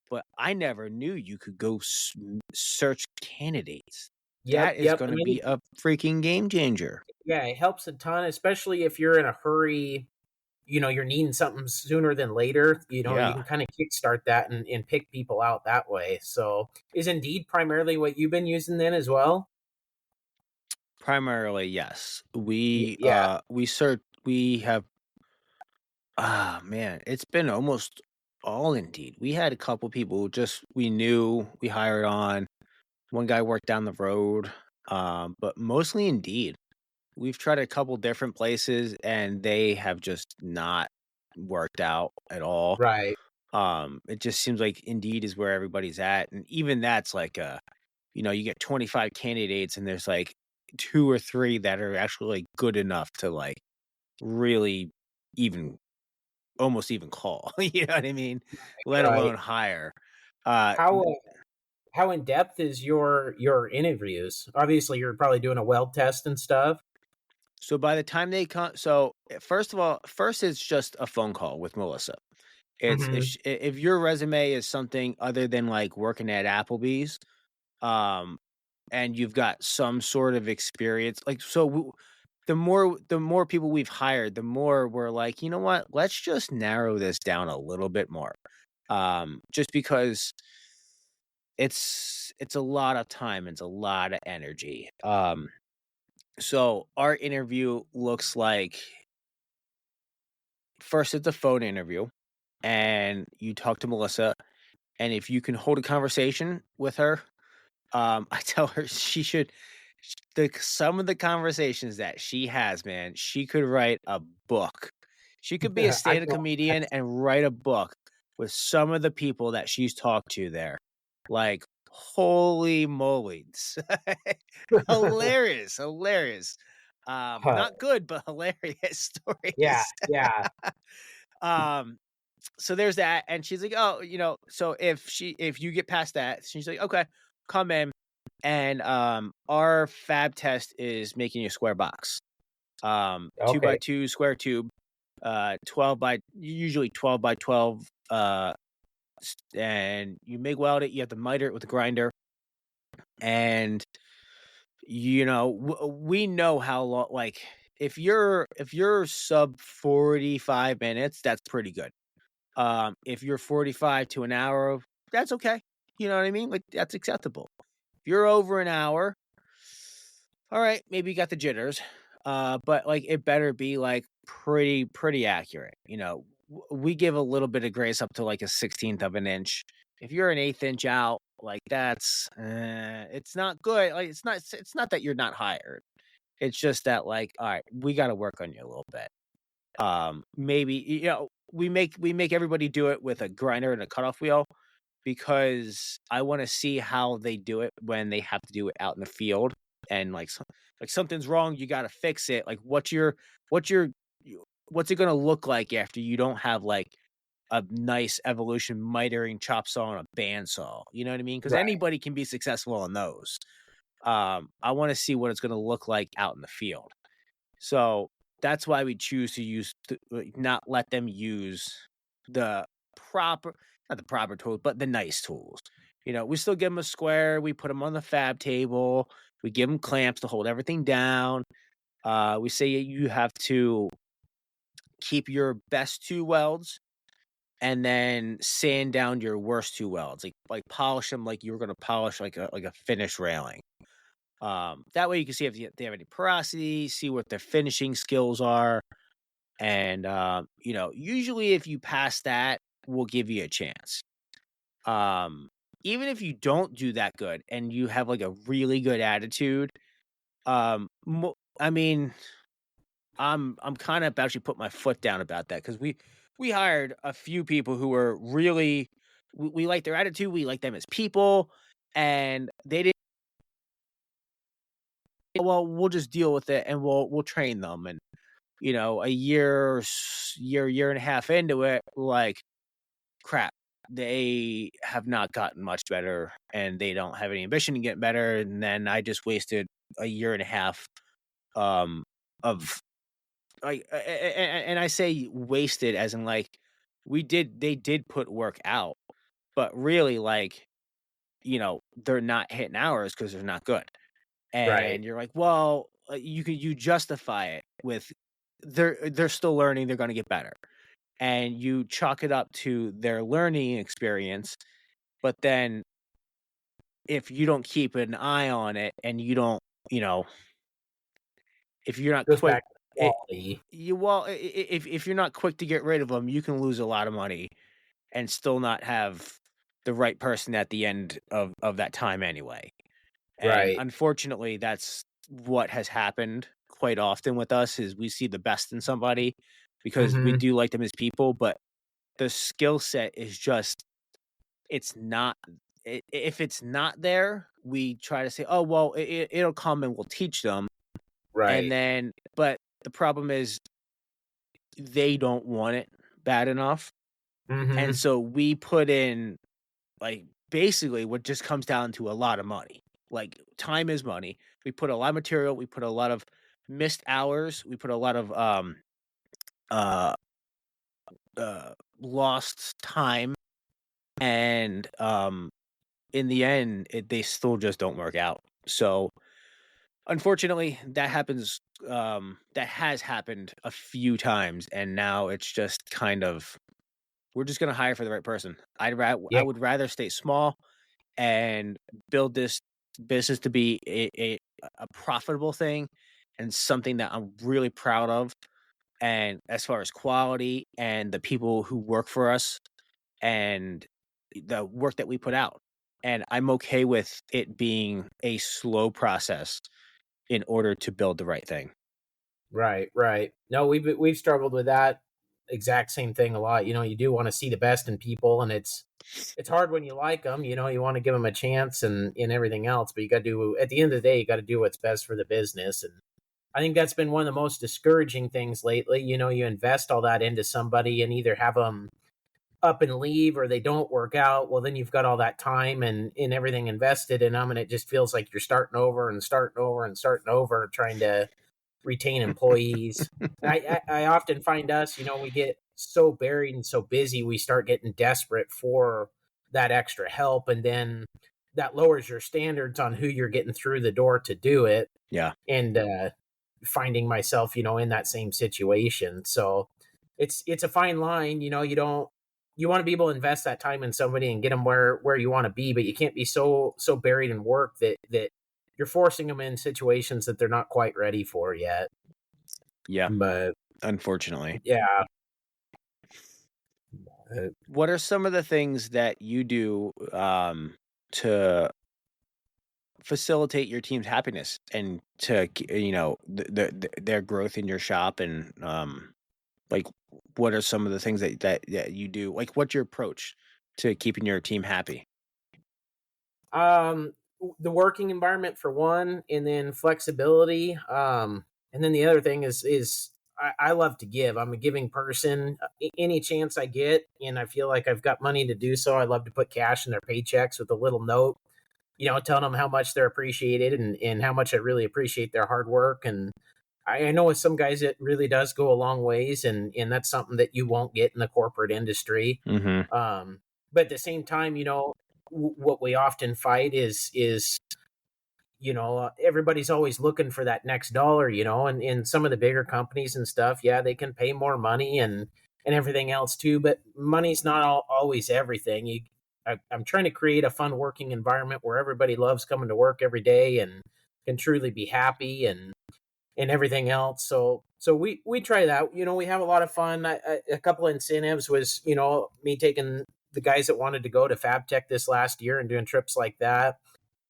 But I never knew you could go search candidates. yep, That is yep. going And to be a freaking game changer. yeah, it helps a ton, especially if you're in a hurry. You're needing something sooner than later. You Yeah. can kind of kickstart that and pick people out that way. So, is Indeed primarily what you've been using then as well? Primarily, yes. Yeah, We search we have man, it's been almost all Indeed. We had a couple people who just we knew we hired on. One guy worked down the road, but mostly Indeed. We've tried a couple different places and they have just not worked out at all. right. It just seems like Indeed is where everybody's at, and even that's like you get 25 candidates and there's like two or three that are actually like good enough to like really even almost even call. You know what I mean? Let Right. alone hire. Uh, How in depth is your interviews? Obviously, you're probably doing a weld test and stuff. so by the time they come, so first of all, first it's just a phone call with Melissa. It's Hmm. if your resume is something other than like working at Applebee's, um, and you've got some sort of experience, like the more people we've hired, the more we're like, you know what? Let's just narrow this down a little bit more. Just because it's a lot of time, it's a lot of energy. So our interview looks like first it's a phone interview and you talk to Melissa and if you can hold a conversation with her, I tell her she should some of the conversations that she has, man, she could write a book. She could be a I stand-up can. comedian and write a book with some of the people that she's talked to there. Like, holy moly. Hilarious, hilarious. Not good, but hilarious Yeah, stories. yeah. um, so there's that, and she's like, "Oh, so if you get past that," she's like, "Okay, come in." And our fab test is making a square box. 2 by Okay. 2 square tube, 12 by usually 12 by 12 and you MIG weld it, you have to miter it with a grinder and we know how long like if you're sub 45 minutes, that's pretty good. If you're 45 to an hour, that's okay. You know what I mean? Like that's acceptable. If you're over an hour, all right, maybe you got the jitters. But like it better be like pretty accurate. We give a little bit of grace up to like a 16th of an inch. If you're an eighth inch out, like that's it's not good. Like it's not that you're not hired. It's just that like, all right, we got to work on you a little bit. Maybe we make everybody do it with a grinder and a cutoff wheel because I want to see how they do it when they have to do it out in the field and like something's wrong, you got to fix it. Like what's what's it going to look like after you don't have like a nice evolution mitering chop saw and a bandsaw, you know what I mean? Because Right. anybody can be successful on those. I want to see what it's going to look like out in the field. So that's why we choose to not let them use the proper, not the proper tools, but the nice tools. We still give them a square. We put them on the fab table. We give them clamps to hold everything down. We say you have to keep your best 2 welds and then sand down your worst 2 welds, like polish them like you were going to polish like a finished railing. That way you can see if they have any porosity, see what their finishing skills are, and usually if you pass that, we'll give you a chance. Even if you don't do that good and you have like a really good attitude, I mean, I'm kind of actually put my foot down about that because we hired a few people who were really we like their attitude, we like them as people, and they didn't. Well, we'll just deal with it and we'll train them, and a year and a half into it, like crap, they have not gotten much better and they don't have any ambition to get better, and then I just wasted a year and a half of like, and I say wasted as in like they did put work out, but really like they're not hitting hours because they're not good. Right. And you're like, well, you justify it with they're still learning, they're going to get better, and you chalk it up to their learning experience. But then if you don't keep an eye on it and you don't, if you're not Goes quick, back to quality. if you're not quick to get rid of them, you can lose a lot of money and still not have the right person at the end of that time anyway. And Right. unfortunately, that's what has happened quite often with us is we see the best in somebody because we do like them as people, but the skill set is just, it's not, if it's not there, we try to say, oh, well, it'll come and we'll teach them. Right. And then, but the problem is they don't want it bad enough. And so we put in like basically what just comes down to a lot of money. Like time is money. We put a lot of material, we put a lot of missed hours, we put a lot of lost time, and in the end they still just don't work out. So unfortunately that happens, that has happened a few times, and now it's just kind of we're just going to hire for the right person. I would rather stay small and build this business to be a profitable thing and something that I'm really proud of. And as far as quality and the people who work for us and the work that we put out, and I'm okay with it being a slow process in order to build the right thing. Right. No, we've struggled with that exact same thing a lot. You do want to see the best in people, and it's hard when you like them. You want to give them a chance and everything else, but you got to at the end of the day, you got to do what's best for the business. And I think that's been one of the most discouraging things lately. You invest all that into somebody and either have them up and leave or they don't work out. Well, then you've got all that time and in everything invested in them, and it just feels like you're starting over and starting over and starting over trying to retain employees. I often find us, we get so buried and so busy, we start getting desperate for that extra help, and then that lowers your standards on who you're getting through the door to do it. Yeah. And finding myself, in that same situation. So it's a fine line. You want to be able to invest that time in somebody and get them where you want to be, but you can't be so buried in work that you're forcing them in situations that they're not quite ready for yet. Yeah. But unfortunately. Yeah. What are some of the things that you do to facilitate your team's happiness and to their growth in your shop, and like what are some of the things that you do? Like what's your approach to keeping your team happy? The working environment for one, and then flexibility. And then the other thing is I love to give. I'm a giving person. Any chance I get, and I feel like I've got money to do so, I love to put cash in their paychecks with a little note, telling them how much they're appreciated and how much I really appreciate their hard work. And I know with some guys it really does go a long ways, and that's something that you won't get in the corporate industry. Mm-hmm. But at the same time, what we often fight is everybody's always looking for that next dollar, and in some of the bigger companies and stuff, yeah, they can pay more money and everything else too, but money's not always everything. I'm trying to create a fun working environment where everybody loves coming to work every day and can truly be happy and everything else. So we try that. We have a lot of fun. A couple of incentives was me taking the guys that wanted to go to FabTech this last year and doing trips like that,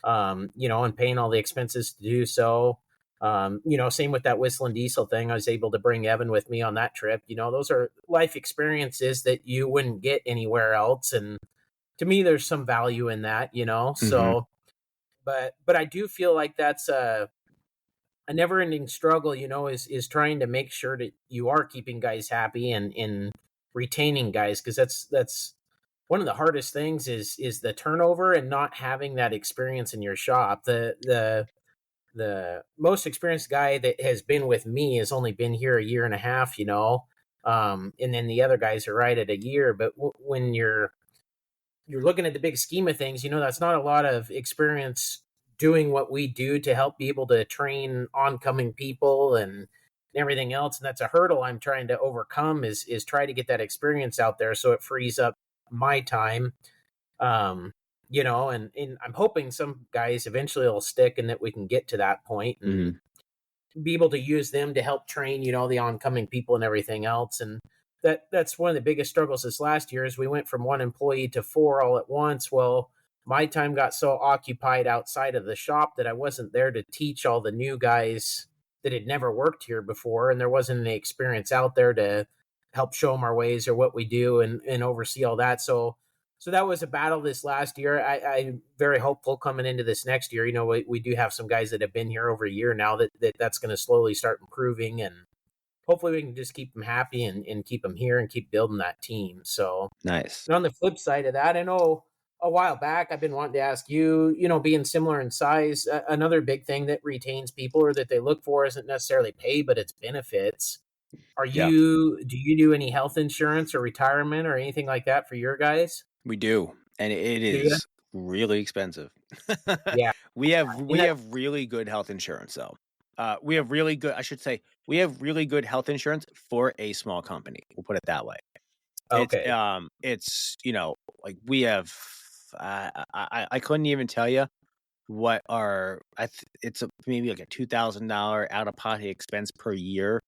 and paying all the expenses to do so. Same with that Whistling Diesel thing. I was able to bring Evan with me on that trip. Those are life experiences that you wouldn't get anywhere else, and to me, there's some value in that. Mm-hmm. So, but I do feel like that's a never ending struggle, is trying to make sure that you are keeping guys happy and in retaining guys, because that's one of the hardest things is the turnover and not having that experience in your shop. The most experienced guy that has been with me has only been here a year and a half, and then the other guys are right at a year. But when you're looking at the big scheme of things, that's not a lot of experience doing what we do to help be able to train oncoming people and everything else. And that's a hurdle I'm trying to overcome is try to get that experience out there so it frees up my time. And I'm hoping some guys eventually will stick and that we can get to that point and be able to use them to help train, the oncoming people and everything else. And that's one of the biggest struggles this last year is we went from 1 employee to 4 all at once. Well, my time got so occupied outside of the shop that I wasn't there to teach all the new guys that had never worked here before, and there wasn't any experience out there to help show them our ways or what we do and oversee all that. So that was a battle this last year. I'm very hopeful coming into this next year. We do have some guys that have been here over a year now that's going to slowly start improving, and hopefully we can just keep them happy and keep them here and keep building that team. So Nice. and on the flip side of that, I know a while back I've been wanting to ask you, being similar in size, another big thing that retains people or that they look for isn't necessarily pay, but it's benefits. Yeah, Do you do any health insurance or retirement or anything like that for your guys? we do, and it Do you? is really expensive. Yeah. we have And we have really good health insurance though. We have really good. I should say we have really good health insurance for a small company. We'll put it that way. okay. It's like we have. I couldn't even tell you what our. It's maybe like a $2,000 out of pocket expense per year.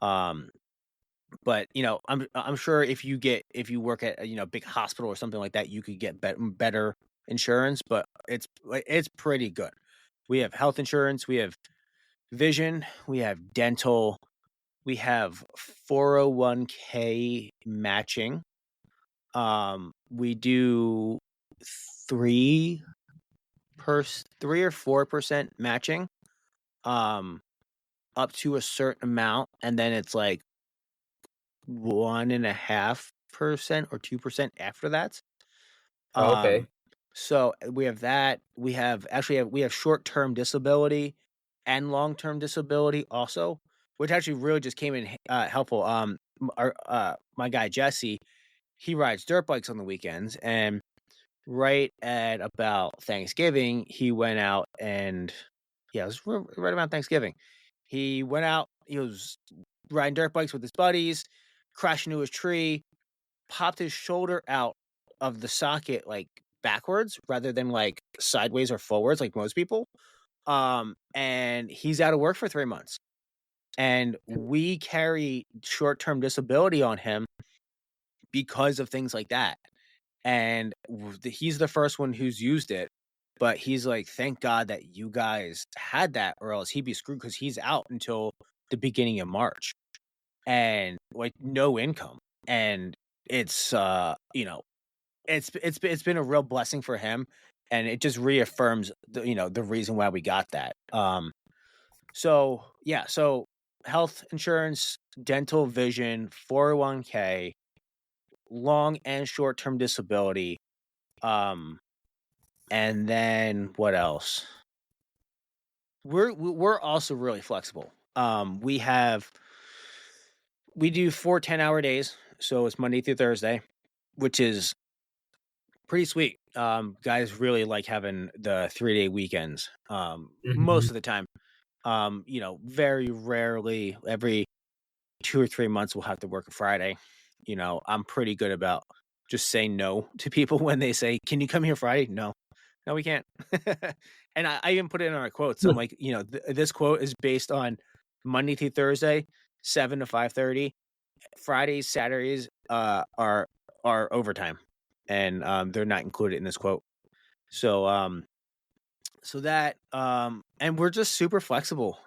But I'm sure if you work at a big hospital or something like that, you could get better insurance. But it's pretty good. We have health insurance. We have vision. We have dental. We have 401k matching. We do 3 or 4% matching, up to a certain amount, and then it's like 1.5% or 2% after that. Okay. So we have that. We have short-term disability and long-term disability also, which actually really just came in helpful. My guy Jesse, he rides dirt bikes on the weekends, and right at about Thanksgiving, he went out and it was right around Thanksgiving. He went out. He was riding dirt bikes with his buddies, crashed into his tree, popped his shoulder out of the socket like backwards rather than like sideways or forwards like most people. And he's out of work for 3 months. And we carry short-term disability on him because of things like that. And he's the first one who's used it. But he's like, thank God that you guys had that, or else he'd be screwed because he's out until the beginning of March and like no income. And it's it's been a real blessing for him, and it just reaffirms the reason why we got that. So health insurance, dental, vision, 401k, long and short term disability, and then what else? We're also really flexible. We do 4 10-hour days, so it's Monday through Thursday, which is pretty sweet. Guys really like having the 3-day weekends. Mhm. Most of the time. Very rarely, every 2 or 3 months, we'll have to work a Friday. I'm pretty good about just saying no to people when they say, "Can you come here Friday?" No. No, we can't. And I even put it in our quotes. I'm like, this quote is based on Monday through Thursday, 7 to 5:30. Fridays, Saturdays, are overtime, and they're not included in this quote. So and we're just super flexible.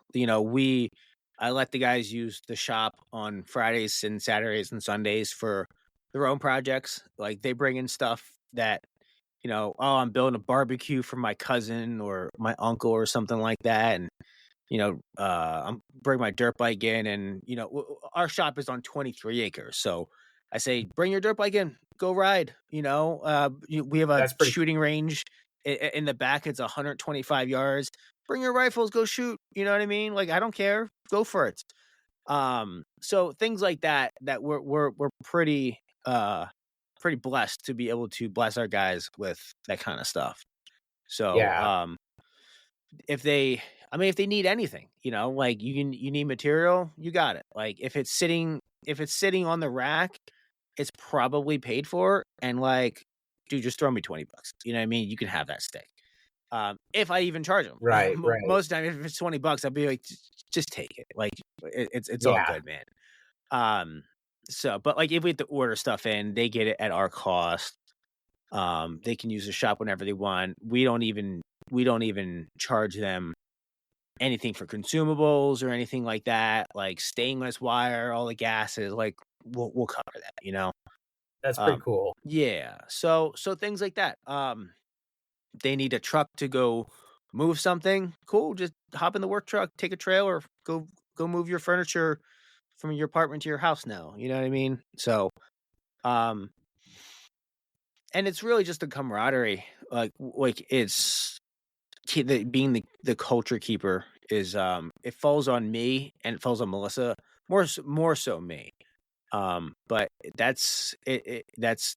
I let the guys use the shop on Fridays and Saturdays and Sundays for their own projects. Like they bring in stuff that, oh, I'm building a barbecue for my cousin or my uncle or something like that. And, I'm bring my dirt bike in, and, our shop is on 23 acres. So I say, bring your dirt bike in, go ride, we have a That's pretty shooting range in the back. It's 125 yards. Bring your rifles, go shoot. You know what I mean? Like, I don't care. Go for it. So things like that we're pretty blessed to be able to bless our guys with that kind of stuff. So, yeah. if they need anything, like you need material, you got it. Like if it's sitting on the rack, it's probably paid for. And like, dude, just throw me $20. You know what I mean? You can have that stick. If I even charge them. Right, right. Most of the time, if it's $20, I'll be like, just take it. Like it's all Yeah. good, man. But like if we have to order stuff in, they get it at our cost. They can use the shop whenever they want. We don't even charge them anything for consumables or anything like that. Like stainless wire, all the gases, like we'll cover that. That's pretty cool. Yeah. So things like that. They need a truck to go move something. Cool. Just hop in the work truck, take a trailer, go move your furniture from your apartment to your house now. You know what I mean? So, and it's really just a camaraderie. Like it's being the culture keeper is it falls on me and it falls on Melissa more so me. But that's that's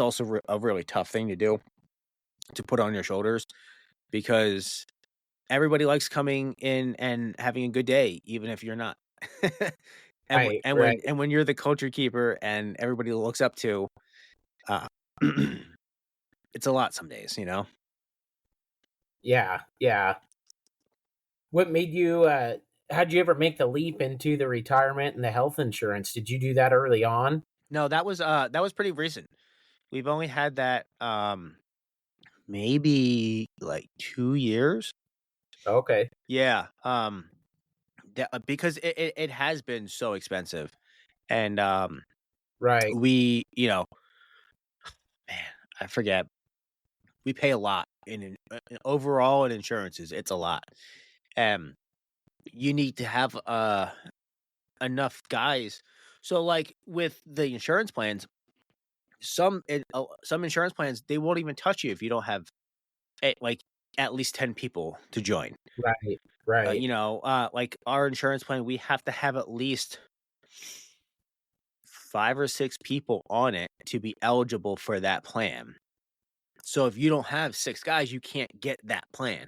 also a really tough thing to do, to put on your shoulders, because everybody likes coming in and having a good day, even if you're not. Right, right. And when you're the culture keeper and everybody looks up to, uh, it's a lot some days. Yeah, yeah. What made you how'd you ever make the leap into the retirement and the health insurance? Did you do that early on? No, that was pretty recent. We've only had that maybe like 2 years. Okay. Yeah. Because it has been so expensive. And Right. we, man, I forget. We pay a lot overall in insurances. It's a lot. Um, you need to have enough guys. So like with the insurance plans, some insurance plans, they won't even touch you if you don't have like at least 10 people to join. Right. Right. Like our insurance plan, we have to have at least 5 or 6 people on it to be eligible for that plan. So if you don't have 6 guys, you can't get that plan.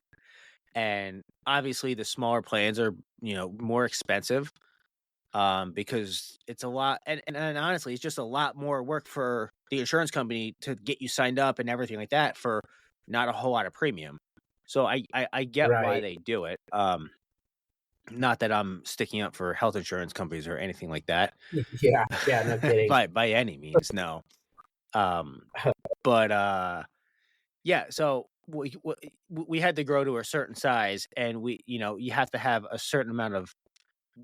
And obviously the smaller plans are, more expensive, because it's a lot. And honestly, it's just a lot more work for the insurance company to get you signed up and everything like that for not a whole lot of premium. So I get why Right. they do it. Not that I'm sticking up for health insurance companies or anything like that. Yeah. Yeah, no kidding. by any means, no. But yeah, so we had to grow to a certain size, and you have to have a certain amount of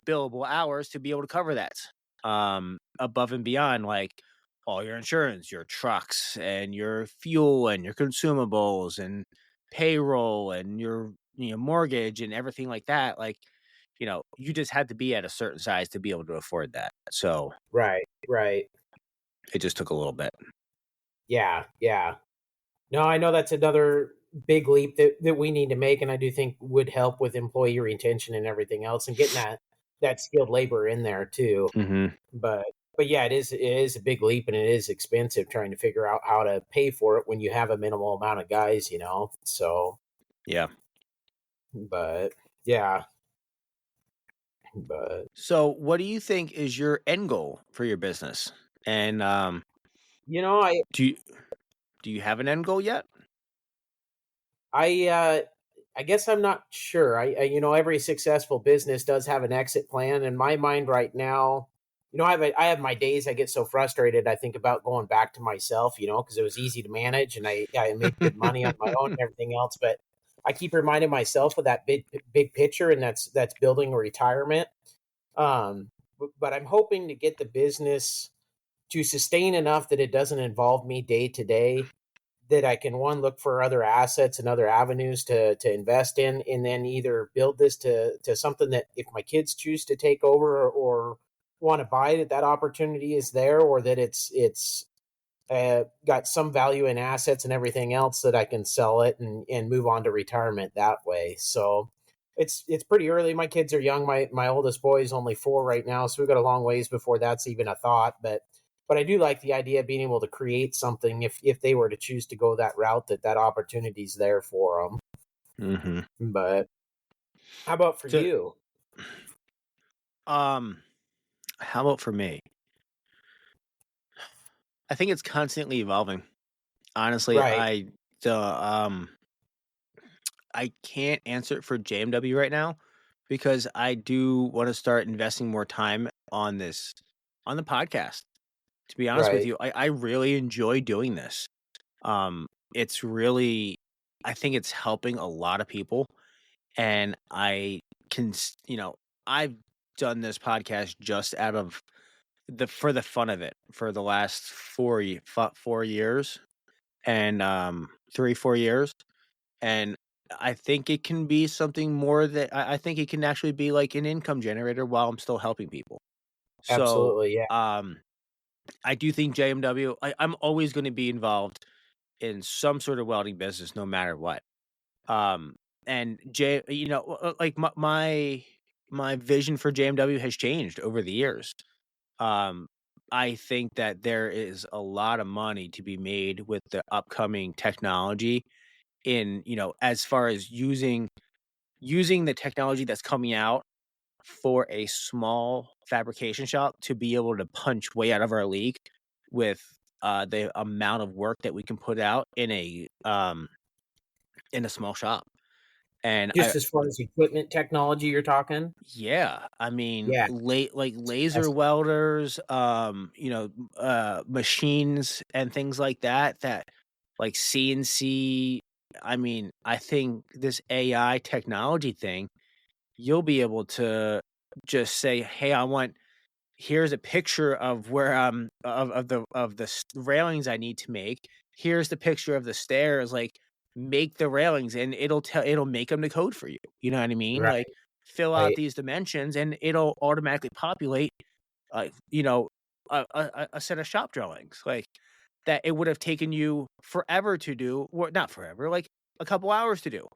billable hours to be able to cover that, above and beyond like all your insurance, your trucks and your fuel and your consumables and payroll and your mortgage and everything like that. Like, you just had to be at a certain size to be able to afford that. So Right. Right. it just took a little bit. Yeah. Yeah. No, I know that's another big leap that we need to make, and I do think would help with employee retention and everything else, and getting that skilled labor in there too. Mm-hmm. But yeah, it is a big leap, and it is expensive trying to figure out how to pay for it when you have a minimal amount of guys, So, Yeah. but yeah, but So, what do you think is your end goal for your business? And I do you have an end goal yet? I guess I'm not sure. Every successful business does have an exit plan. In my mind right now, I have my days I get so frustrated. I think about going back to myself, because it was easy to manage and I made good money on my own and everything else. But I keep reminding myself of that big picture, and that's building a retirement. But I'm hoping to get the business to sustain enough that it doesn't involve me day to day, that I can, one, look for other assets and other avenues to invest in, and then either build this to something that if my kids choose to take over or want to buy it, that opportunity is there, or that it's got some value in assets and everything else that I can sell it and move on to retirement that way. So it's pretty early. My kids are young. My oldest boy is only 4 right now, so we've got a long ways before that's even a thought. But I do like the idea of being able to create something if they were to choose to go that route, that opportunity's there for them. Mm-hmm. But how about for you? How about for me? I think it's constantly evolving. Honestly, Right. I can't answer it for JMW right now because I do want to start investing more time on the podcast. To be honest with Right. you, I really enjoy doing this. It's really, I think it's helping a lot of people, and I can, I've done this podcast just out of for the fun of it for the last 4 years, and 3-4 years, and I think it can be something more that I think it can actually be like an income generator while I'm still helping people. So, Absolutely. Yeah. I do think JMW. I'm always going to be involved in some sort of welding business, no matter what. Um, and like my vision for JMW has changed over the years. Um, I think that there is a lot of money to be made with the upcoming technology in, as far as using the technology that's coming out for a small fabrication shop to be able to punch way out of our league with the amount of work that we can put out in a small shop. And Just as far as equipment technology you're talking? yeah, I mean, Yeah. like laser That's welders, machines and things like that, like CNC. I mean, I think this AI technology thing, you'll be able to just say, "Hey, here's a picture of where railings I need to make. Here's the picture of the stairs. Like, make the railings, and it'll make them the code for you. You know what I mean? right. Like, fill out Right. these dimensions, and it'll automatically populate, uh, you know, a set of shop drawings like that. It would have taken you forever to do, or not forever, like a couple hours to do.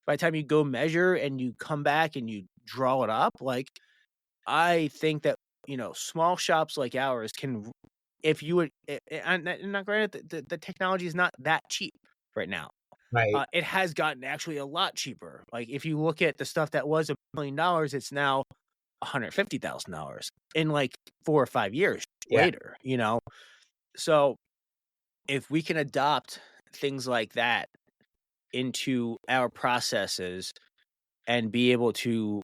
By the time you go measure and you come back and you draw it up, like I think that, small shops like ours can, if you would, and not granted, the technology is not that cheap right now. Right. It has gotten actually a lot cheaper. Like if you look at the stuff that was $1 million, it's now $150,000 in like 4 or 5 years Yeah. later. So if we can adopt things like that into our processes and be able to,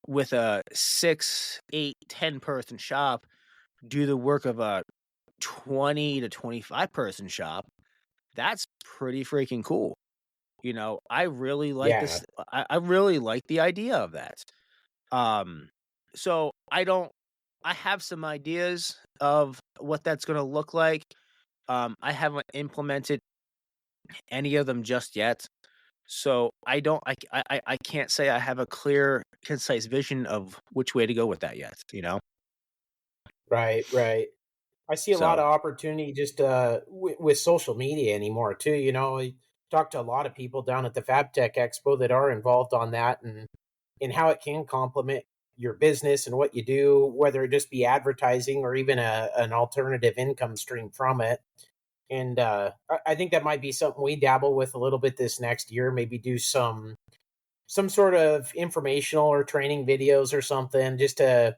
with a 6, 8, 10 person shop, do the work of a 20 to 25 person shop, that's pretty freaking cool. I really like Yeah. this. I really like the idea of that. So I have some ideas of what that's going to look like. I haven't implemented any of them just yet. So I can't say I have a clear, concise vision of which way to go with that yet. Right. Right. I see a lot So of opportunity just with social media anymore too. talked to a lot of people down at the FabTech Expo that are involved on that, and how it can complement your business and what you do, whether it just be advertising or even an alternative income stream from it. And I think that might be something we dabble with a little bit this next year. Maybe do some sort of informational or training videos or something, just to,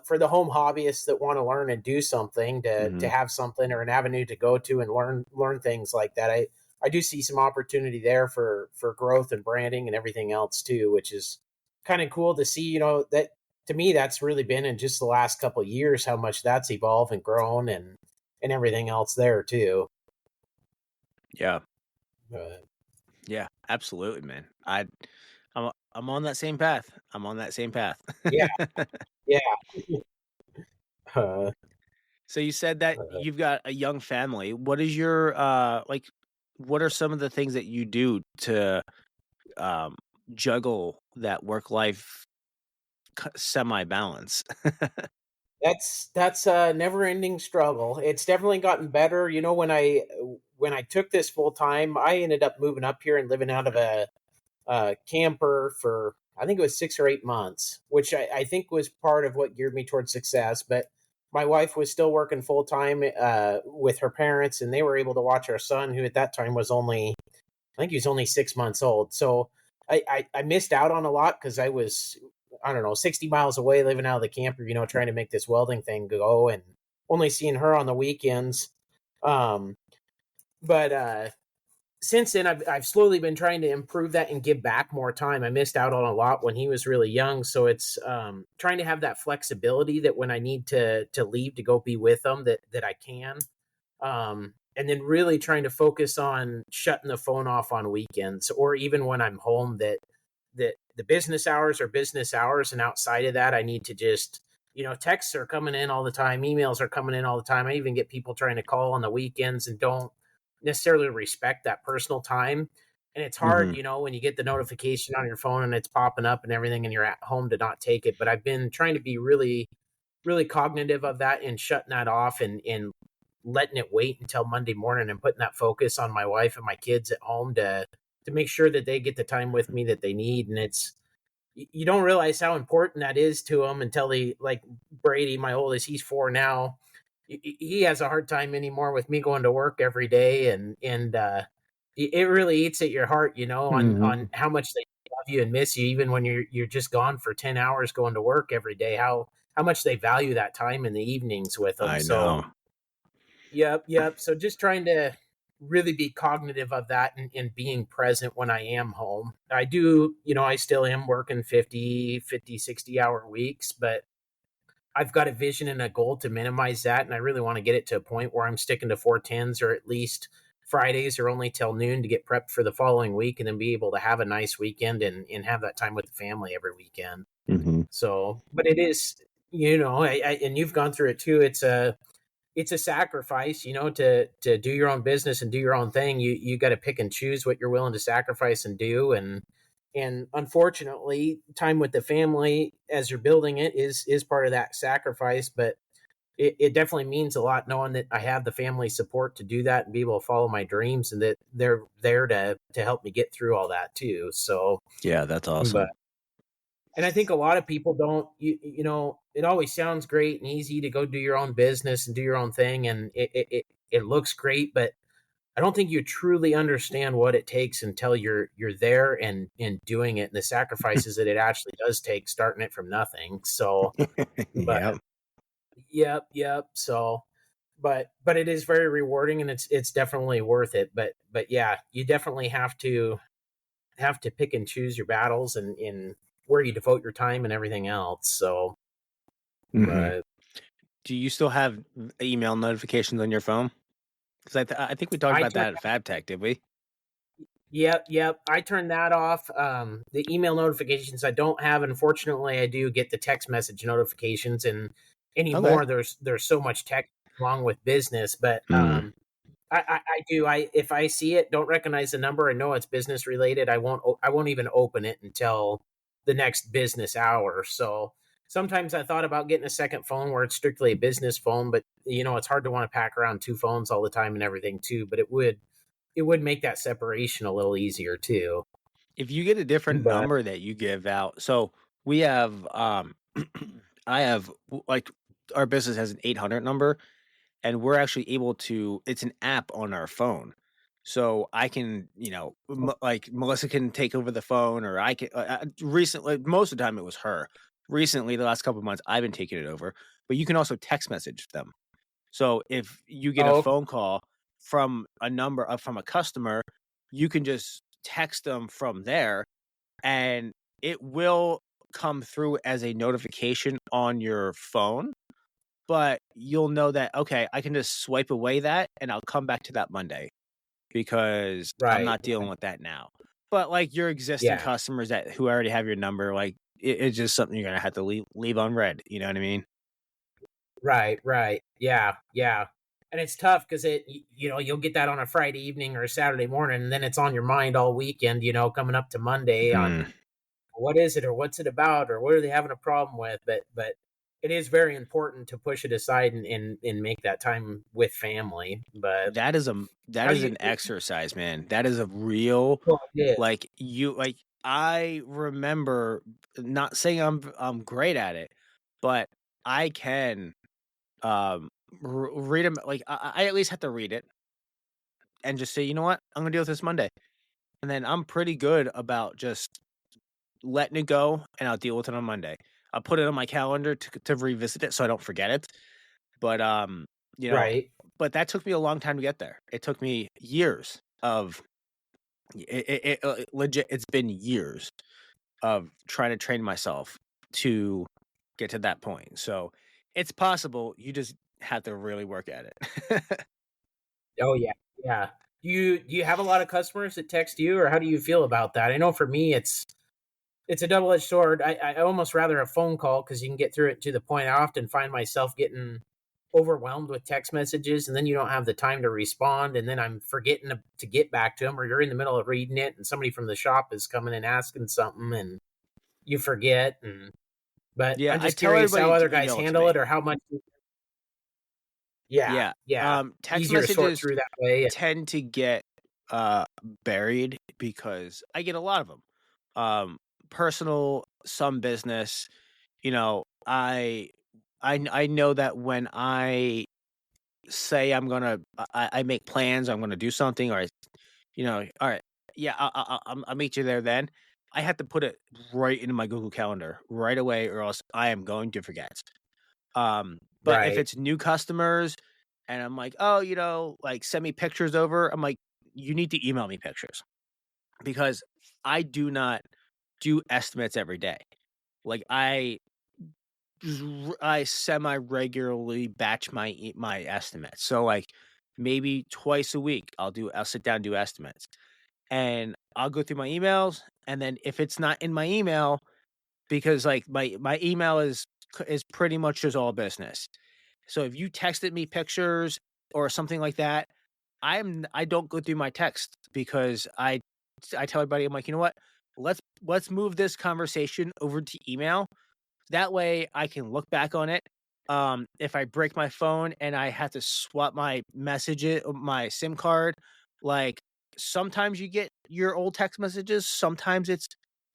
for the home hobbyists that want to learn and do something, to have something or an avenue to go to and learn things like that. I do see some opportunity there for growth and branding and everything else too, which is kind of cool to see. That to me, that's really been in just the last couple of years how much that's evolved and grown, and everything else there too. Yeah. But Yeah, absolutely, man. I'm on that same path. I'm on that same path. yeah, yeah. Uh, So you said that you've got a young family. What is your what are some of the things that you do to juggle that work life semi balance? that's a never ending struggle. It's definitely gotten better. When I took this full time, I ended up moving up here and living out of a camper for, I think it was 6 or 8 months, which I think was part of what geared me towards success. But my wife was still working full time with her parents, and they were able to watch our son, who at that time was only, I think he was only 6 months old. So I missed out on a lot because I was, I don't know, 60 miles away living out of the camper, trying to make this welding thing go, and only seeing her on the weekends. But since then, I've slowly been trying to improve that and give back more time. I missed out on a lot when he was really young, so it's trying to have that flexibility that when I need to leave to go be with them, that I can, and then really trying to focus on shutting the phone off on weekends, or even when I'm home. That the business hours are business hours, and outside of that, I need to just, texts are coming in all the time, emails are coming in all the time. I even get people trying to call on the weekends and don't necessarily respect that personal time. And it's hard, when you get the notification on your phone and it's popping up and everything, and you're at home, to not take it. But I've been trying to be really, really cognitive of that and shutting that off, and letting it wait until Monday morning, and putting that focus on my wife and my kids at home to make sure that they get the time with me that they need. And you don't realize how important that is to them until they, like Brady, my oldest, he's 4 now. He has a hard time anymore with me going to work every day, and it really eats at your heart, on how much they love you and miss you, even when you're just gone for 10 hours going to work every day. How much they value that time in the evenings with them. I know. Yep. So just trying to really be cognitive of that, and being present when I am home. I do, I still am working 50, 60 hour weeks, but I've got a vision and a goal to minimize that. And I really want to get it to a point where I'm sticking to 410s, or at least Fridays are only till noon, to get prepped for the following week, and then be able to have a nice weekend and have that time with the family every weekend. So, but it is, and you've gone through it too. It's a sacrifice, to do your own business and do your own thing. You got to pick and choose what you're willing to sacrifice and do. And unfortunately, time with the family as you're building it is part of that sacrifice. But it definitely means a lot knowing that I have the family support to do that and be able to follow my dreams, and that they're there to help me get through all that too. So yeah, that's awesome. And I think a lot of people don't, it always sounds great and easy to go do your own business and do your own thing. And it looks great, but I don't think you truly understand what it takes until you're there and doing it, and the sacrifices that it actually does take, starting it from nothing. So, but yep. So, but it is very rewarding, and it's definitely worth it. But yeah, you definitely have to pick and choose your battles, and in where you devote your time and everything else. So, but do you still have email notifications on your phone? Because I think we talked about that at FabTech, did we? Yep. I turned that off. The email notifications I don't have. Unfortunately, I do get the text message notifications, and anymore there's so much text along with business. But I do. If I see it, don't recognize the number, and know it's business related, I won't even open it until the next business hour. So sometimes I thought about getting a second phone where it's strictly a business phone, but it's hard to want to pack around 2 phones all the time and everything too. But it would it would make that separation a little easier too. If you get a different But number that you give out, so we have I have like our business has an 800 number, and we're actually able to, it's an app on our phone. So I can, like Melissa can take over the phone, or I can recently, most of the time it was her. Recently, the last couple of months, I've been taking it over, but you can also text message them. So if you get a oh, phone call from a number from a customer, you can just text them from there, and it will come through as a notification on your phone. But you'll know that, okay, I can just swipe away that and I'll come back to that Monday because I'm right, not dealing with that now. But like your existing yeah, customers that who already have your number, like it's just something you're gonna have to leave on red. You know what I mean? right, yeah. And it's tough because you'll get that on a Friday evening or a Saturday morning, and then it's on your mind all weekend. Coming up to Monday on Mm. what is it or what's it about or what are they having a problem with. But it is very important to push it aside and make that time with family. But That how do is you? an exercise, man. That is a real, Well, it is. like I remember, not saying I'm great at it, but I can read them. Like I at least have to read it and just say, you know what, I'm gonna deal with this Monday, and then I'm pretty good about just letting it go, and I'll deal with it on Monday. I'll put it on my calendar to revisit it so I don't forget it. But you know, Right. but that took me a long time to get there. It took me years of legit. It's been years of trying to train myself to get to that point. So it's possible. You just have to really work at it. Oh yeah, yeah. Do you have a lot of customers that text you, or how do you feel about that? I know for me, it's a double edged sword. I almost rather a phone call because you can get through it to the point. I often find myself getting overwhelmed with text messages, and then you don't have the time to respond, and then I'm forgetting to get back to them, or you're in the middle of reading it, and somebody from the shop is coming and asking something, and you forget. But Yeah, I'm I just tell curious how everybody other to guys email it to handle me. it, or how much. Yeah, Yeah, yeah, text easier to sort messages through that way. tend to get uh buried because I get a lot of them. Personal, some business. You know, I know that when I say I'm gonna, I make plans, I'm gonna do something, or all right, yeah, I'll meet you there then. I have to put it right into my Google Calendar right away, or else I am going to forget. But if Right, it's new customers and I'm like, oh, like send me pictures over, I'm like, you need to email me pictures because I do not do estimates every day. Like I semi regularly batch my estimates. So like maybe twice a week I'll sit down and do estimates. And I'll go through my emails, and then if it's not in my email, because like my email is pretty much just all business. So if you texted me pictures or something like that, I don't go through my text because I tell everybody, I'm like, you know what? Let's move this conversation over to email. That way I can look back on it. If I break my phone and I have to swap my SIM card, like sometimes you get your old text messages, sometimes it's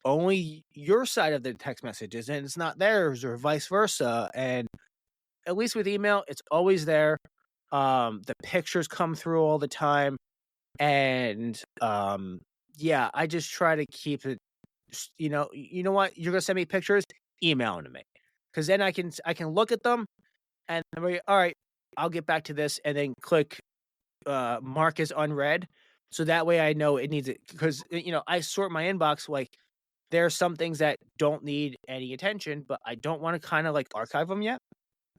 only your side of the text messages and it's not theirs, or vice versa. And at least with email, it's always there. The pictures come through all the time, and yeah, I just try to keep it. You know what? You're gonna send me pictures, email them to me, because then I can look at them and then all right, I'll get back to this, and then click mark as unread, so that way I know it needs it. Because I sort my inbox, like there are some things that don't need any attention, but I don't want to kind of like archive them yet.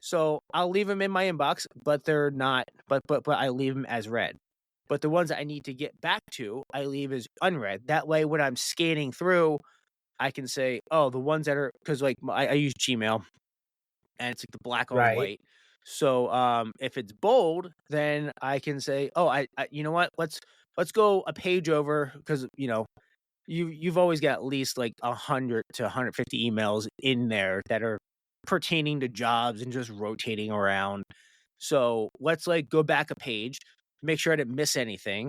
So I'll leave them in my inbox, but they're not. But I leave them as read. But the ones that I need to get back to, I leave as unread. That way, when I'm scanning through, I can say, oh, the ones that are, because like I use Gmail, and it's like the black on right. white. So if it's bold, then I can say, oh, I you know what? Let's go a page over, because you've always got at least like 100 to 150 emails in there that are pertaining to jobs and just rotating around. So let's like go back a page, make sure I didn't miss anything,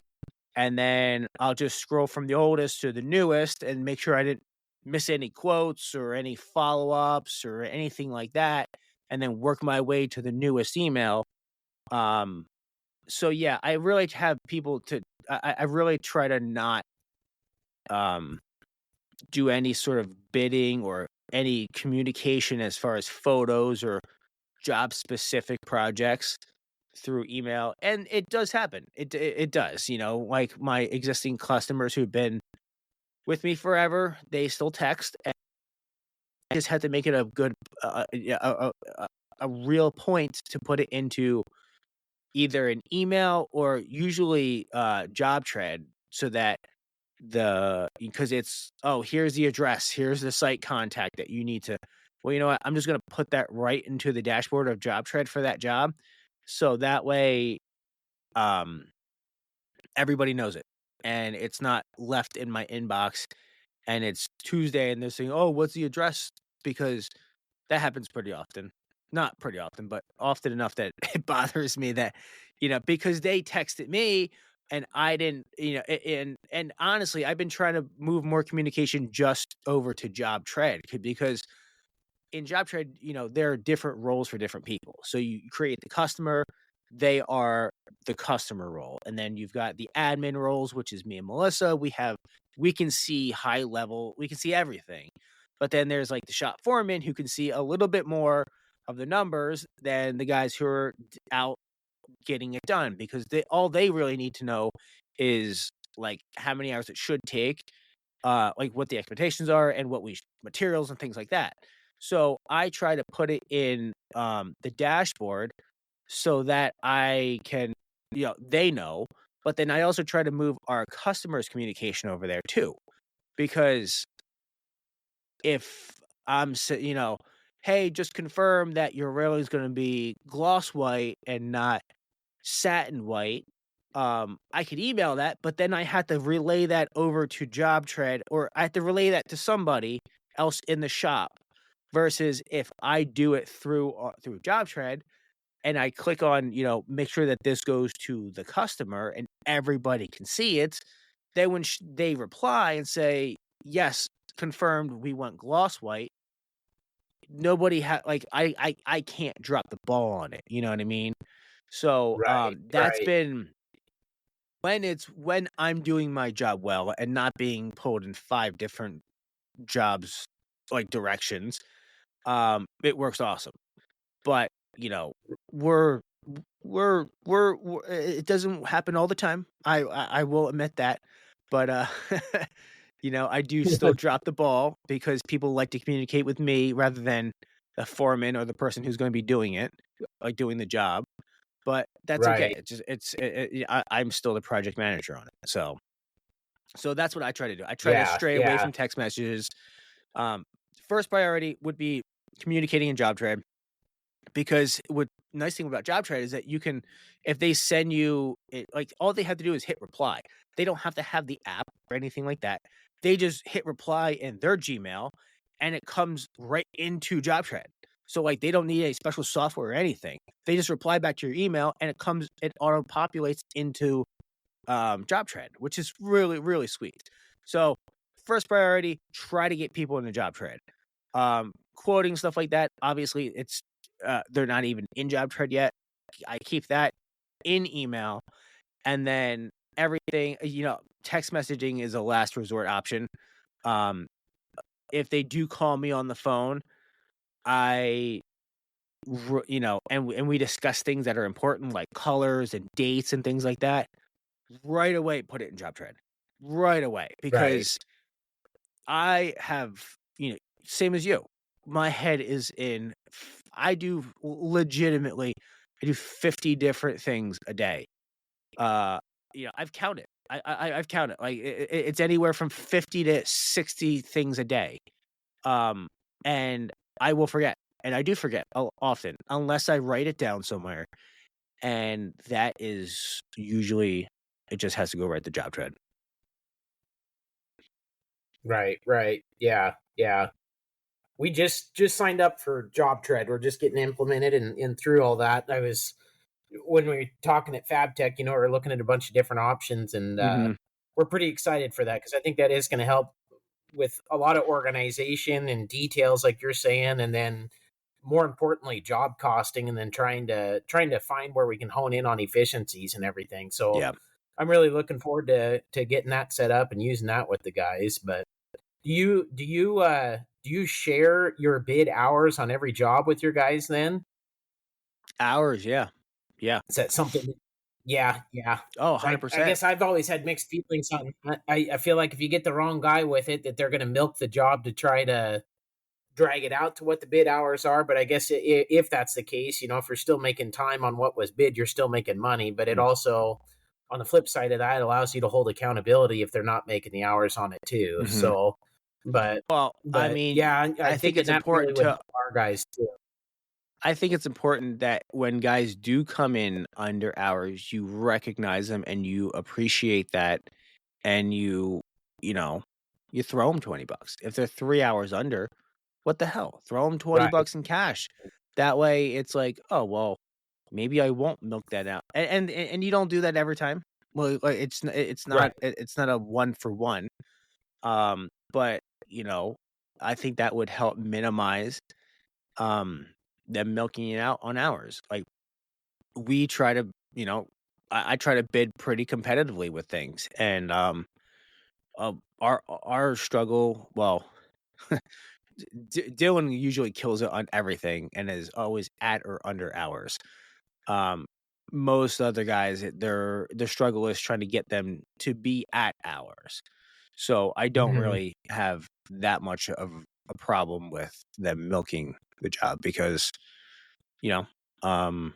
and then I'll just scroll from the oldest to the newest and make sure I didn't miss any quotes or any follow-ups or anything like that, and then work my way to the newest email. Um, so yeah, I really have people to I really try to not um do any sort of bidding or any communication as far as photos or job specific projects through email. And it does happen. It does, like my existing customers who've been with me forever, they still text, and I just had to make it a good yeah, a real point to put it into either an email or usually job tread, so that because it's, oh, here's the address, here's the site contact that you need to, well, you know what, I'm just going to put that right into the dashboard of job tread for that job, so that way um everybody knows it and it's not left in my inbox and it's Tuesday and they're saying, oh, what's the address, because that happens pretty often. Not pretty often, but often enough that it bothers me that, because they texted me and I didn't, and honestly, I've been trying to move more communication just over to job tread, because in job trade, there are different roles for different people. So you create the customer, they are the customer role. And then you've got the admin roles, which is me and Melissa. We can see high level, we can see everything. But then there's like the shop foreman who can see a little bit more of the numbers than the guys who are out getting it done, because all they really need to know is like how many hours it should take, like what the expectations are and what materials and things like that. So I try to put it in the dashboard so that I can, they know. But then I also try to move our customers' communication over there too, because if I'm, hey, just confirm that your railing is going to be gloss white and not satin white. I could email that, but then I had to relay that over to job tread, or I have to relay that to somebody else in the shop. Versus if I do it through job tread and I click on, make sure that this goes to the customer and everybody can see it, then when they reply and say, yes, confirmed, we want gloss white, nobody I can't drop the ball on it. You know what I mean? So that's been when I'm doing my job well and not being pulled in 5 different jobs, like directions, it works awesome. But, we're it doesn't happen all the time. I will admit that. But I do still drop the ball because people like to communicate with me rather than the foreman or the person who's going to be doing it, like doing the job. But that's okay. It's just I'm still the project manager on it. So that's what I try to do. I try to stray away from text messages. First priority would be communicating in job trade, because what nice thing about job trade is that you can, if they send you like, all they have to do is hit reply. They don't have to have the app or anything like that. They just hit reply in their Gmail and it comes right into job trade. So like they don't need any special software or anything. They just reply back to your email and it auto populates into job trade, which is really, really sweet. So first priority, try to get people in the job trade. Quoting, stuff like that, obviously it's they're not even in job trade yet. I keep that in email, and then everything, text messaging is a last resort option. If they do call me on the phone, and we discuss things that are important, like colors and dates and things like that, right away put it in job trade right away, because I have, same as you, my head is in, I do 50 different things a day. I've counted. I've counted, like it's anywhere from 50 to 60 things a day. And I will forget, and I do forget often, unless I write it down somewhere. And that is usually, it just has to go right to job trade. Right. Yeah. We just signed up for job tread. We're just getting implemented and through all that. I was when we're talking at FabTech, we're looking at a bunch of different options, and Hmm. we're pretty excited for that because I think that is going to help with a lot of organization and details, like you're saying, and then more importantly, job costing, and then trying to find where we can hone in on efficiencies and everything. So Yeah. I'm really looking forward to getting that set up and using that with the guys. But do you share your bid hours on every job with your guys then? Hours. Yeah. Yeah. Is that something? Yeah, yeah. Oh, So I 100%. guess I've always had mixed feelings on. I feel like if you get the wrong guy with it, that they're going to milk the job to try to drag it out to what the bid hours are. But I guess if that's the case, if you're still making time on what was bid, you're still making money. But it also, on the flip side of that, allows you to hold accountability if they're not making the hours on it too. Hmm. So, but Well, I but mean, yeah, I I'm think thinking it's that really important would to help our guys too. I think it's important that when guys do come in under hours, you recognize them and you appreciate that, and you know, you throw them $20. If they're 3 hours under, what the hell? Throw them 20 Right, bucks in cash. That way it's like, oh, well, maybe I won't milk that out. And you don't do that every time. Well, like right. it's not a one for one. But I think that would help minimize um them milking it out on hours. Like we try to, I try to bid pretty competitively with things, and our struggle. Well, Dylan usually kills it on everything and is always at or under hours. Um, Most other guys, their struggle is trying to get them to be at hours. So I don't Mhm. really have that much of a problem with them milking the job because you know um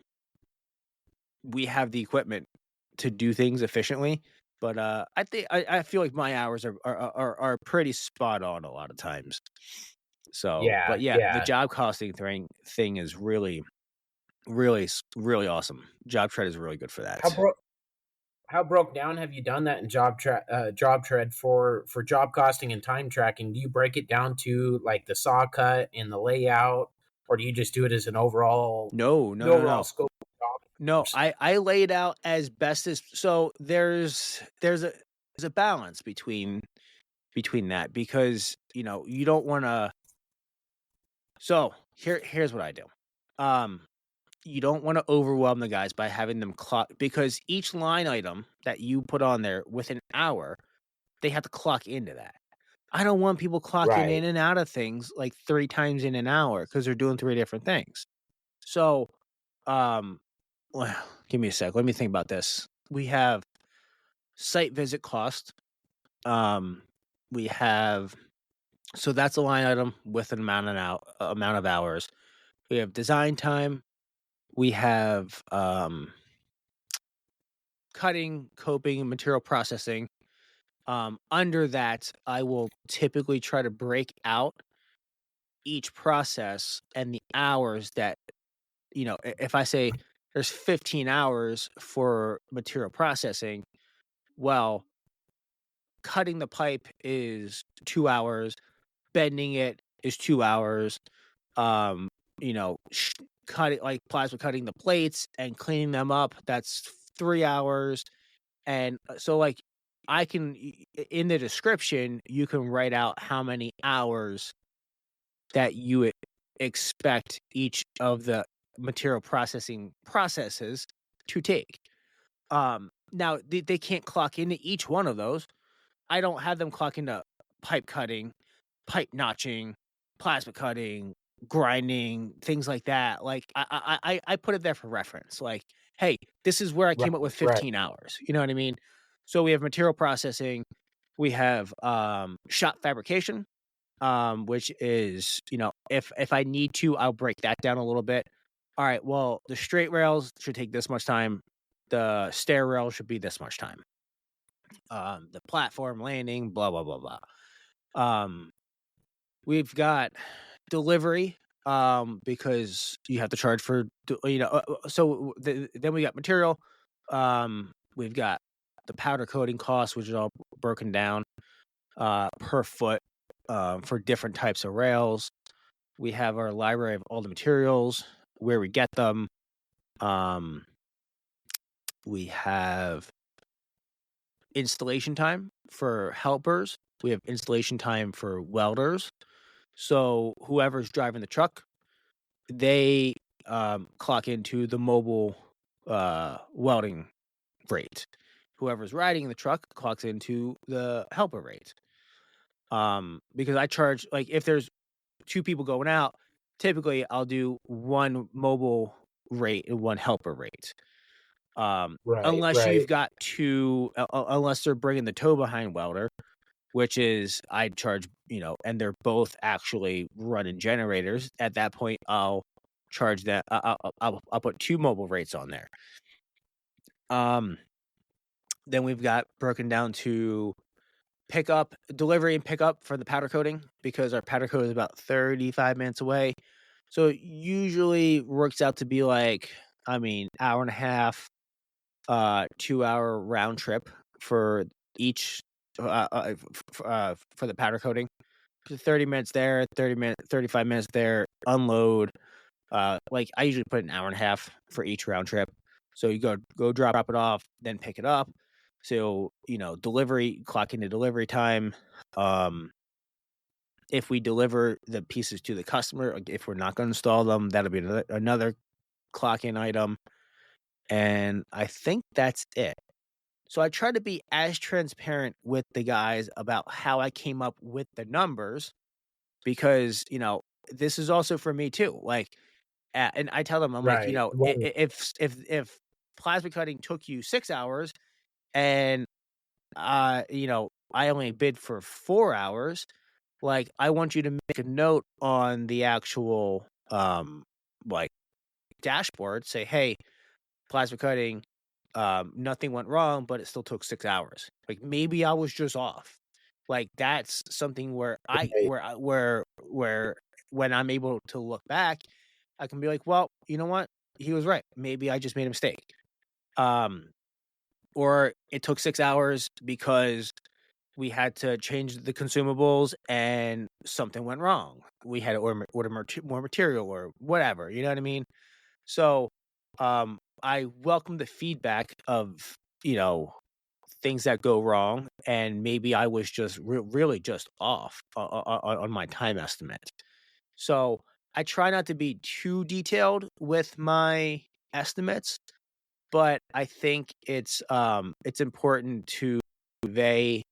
we have the equipment to do things efficiently, but I feel like my hours are pretty spot on a lot of times. So, Yeah, but yeah, the yeah. job costing thing is really awesome. Job Shred is really good for How that. broke how broke down have you done that in job tread for job costing and time tracking? Do you break it down to like the saw cut and the layout, or do you just do it as No, the no, no, overall no. scope of No, jobs? I lay it out as best as so there's a balance between that because you don't want to. So here's what I do. Um you don't want to overwhelm the guys by having them clock because each line item that you put on there with an hour, they have to clock into that. I don't want people clocking in Right. and out of things like 3 times in an hour because they're doing 3 different things. So, um, well, give me a sec. Let me think about this. We have site visit cost. Um, we have so that's a line item with an amount of hours. We have design time. We have cutting, coping, and material processing. Under that, I will typically try to break out each process and the hours that, if I say there's 15 hours for material processing, well, cutting the pipe is 2 hours, bending it is 2 hours, um, cutting like plasma cutting the plates and cleaning them up, that's 3 hours. And so, like, in the description, you can write out how many hours that you expect each of the material processing processes to take. Now they can't clock into each one of those. I don't have them clock into pipe cutting, pipe notching, plasma cutting, grinding, things like that. Like I put it there for reference. Like, hey, this is where I Right. came up with Right. 15 hours. You know what I mean? So we have material processing, we have shot fabrication, which is, if I need to, I'll break that down a little bit. All right, well, the straight rails should take this much time. The stair rail should be this much time. The platform landing, blah blah blah blah. Um, we've got delivery, because you have to charge for, then we got material. We've got the powder coating cost, which is all broken down per foot, for different types of rails. We have our library of all the materials, where we get them. Um, We have installation time for helpers. We have installation time for welders. So whoever's driving the truck, they clock into the mobile welding rate. Whoever's riding the truck clocks into the helper rate. Because I charge, like, if there's 2 people going out, typically I'll do 1 mobile rate and 1 helper rate. Right, Unless you've right. got 2, unless they're bringing the tow behind welder, which is I'd charge, and they're both actually running generators. At that point, I'll charge that. I'll put 2 mobile rates on there. Then we've got broken down to pickup, delivery, and pickup for the powder coating, because our powder coat is about 35 minutes away. So it usually works out to be like, hour and a half, 2-hour round trip for each, for the powder coating. 30 minutes there, 35 minutes there, unload. Like I usually put an hour and a half for each round trip. So you go drop it off, then pick it up. So, delivery, clock into delivery time. If we deliver the pieces to the customer, like, if we're not going to install them, that'll be another clock in item. And I think that's it. So I try to be as transparent with the guys about how I came up with the numbers, because, this is also for me too. Like, and I tell them, I'm like, Right. Well, if plasma cutting took you 6 hours and, I only bid for 4 hours, like, I want you to make a note on the actual, like, dashboard, say, hey, plasma cutting, nothing went wrong, but it still took 6 hours. Like, maybe I was just off. Like, that's something where right. where when I'm able to look back, I can be like, well, you know what? He was right. Maybe I just made a mistake. Um, or it took 6 hours because we had to change the consumables and something went wrong. We had to order more material or whatever, you know what I mean? So, I welcome the feedback of, things that go wrong, and maybe I was just really just off on my time estimate. So, I try not to be too detailed with my estimates, but I think it's important to convey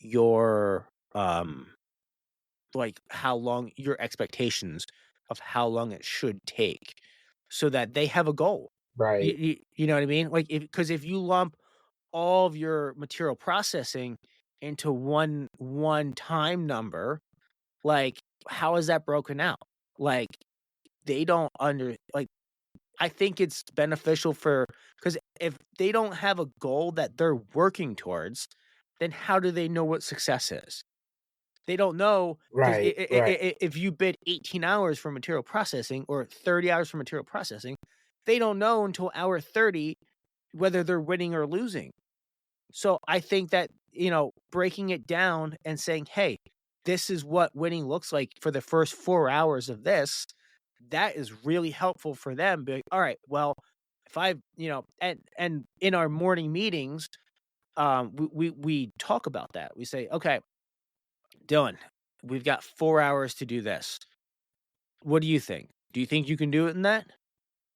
your, like, how long your expectations of how long it should take, so that they have a goal. You Right. you you know what I mean? Like, if you lump all of your material processing into one time number, like, how is that broken out? Like, they don't like, I think it's beneficial because if they don't have a goal that they're working towards, then how do they know what success is? They don't know, because Right. Right. if you bid 18 hours for material processing or 30 hours for material processing, they don't know until hour 30 whether they're winning or losing. So I think that, breaking it down and saying, "Hey, this is what winning looks like for the first 4 hours of this," that is really helpful for them. Be like, "All right, well, if I," and in our morning meetings, we talk about that. We say, "Okay, Dylan, we've got 4 hours to do this. What do you think? Do you think you can do it in that?"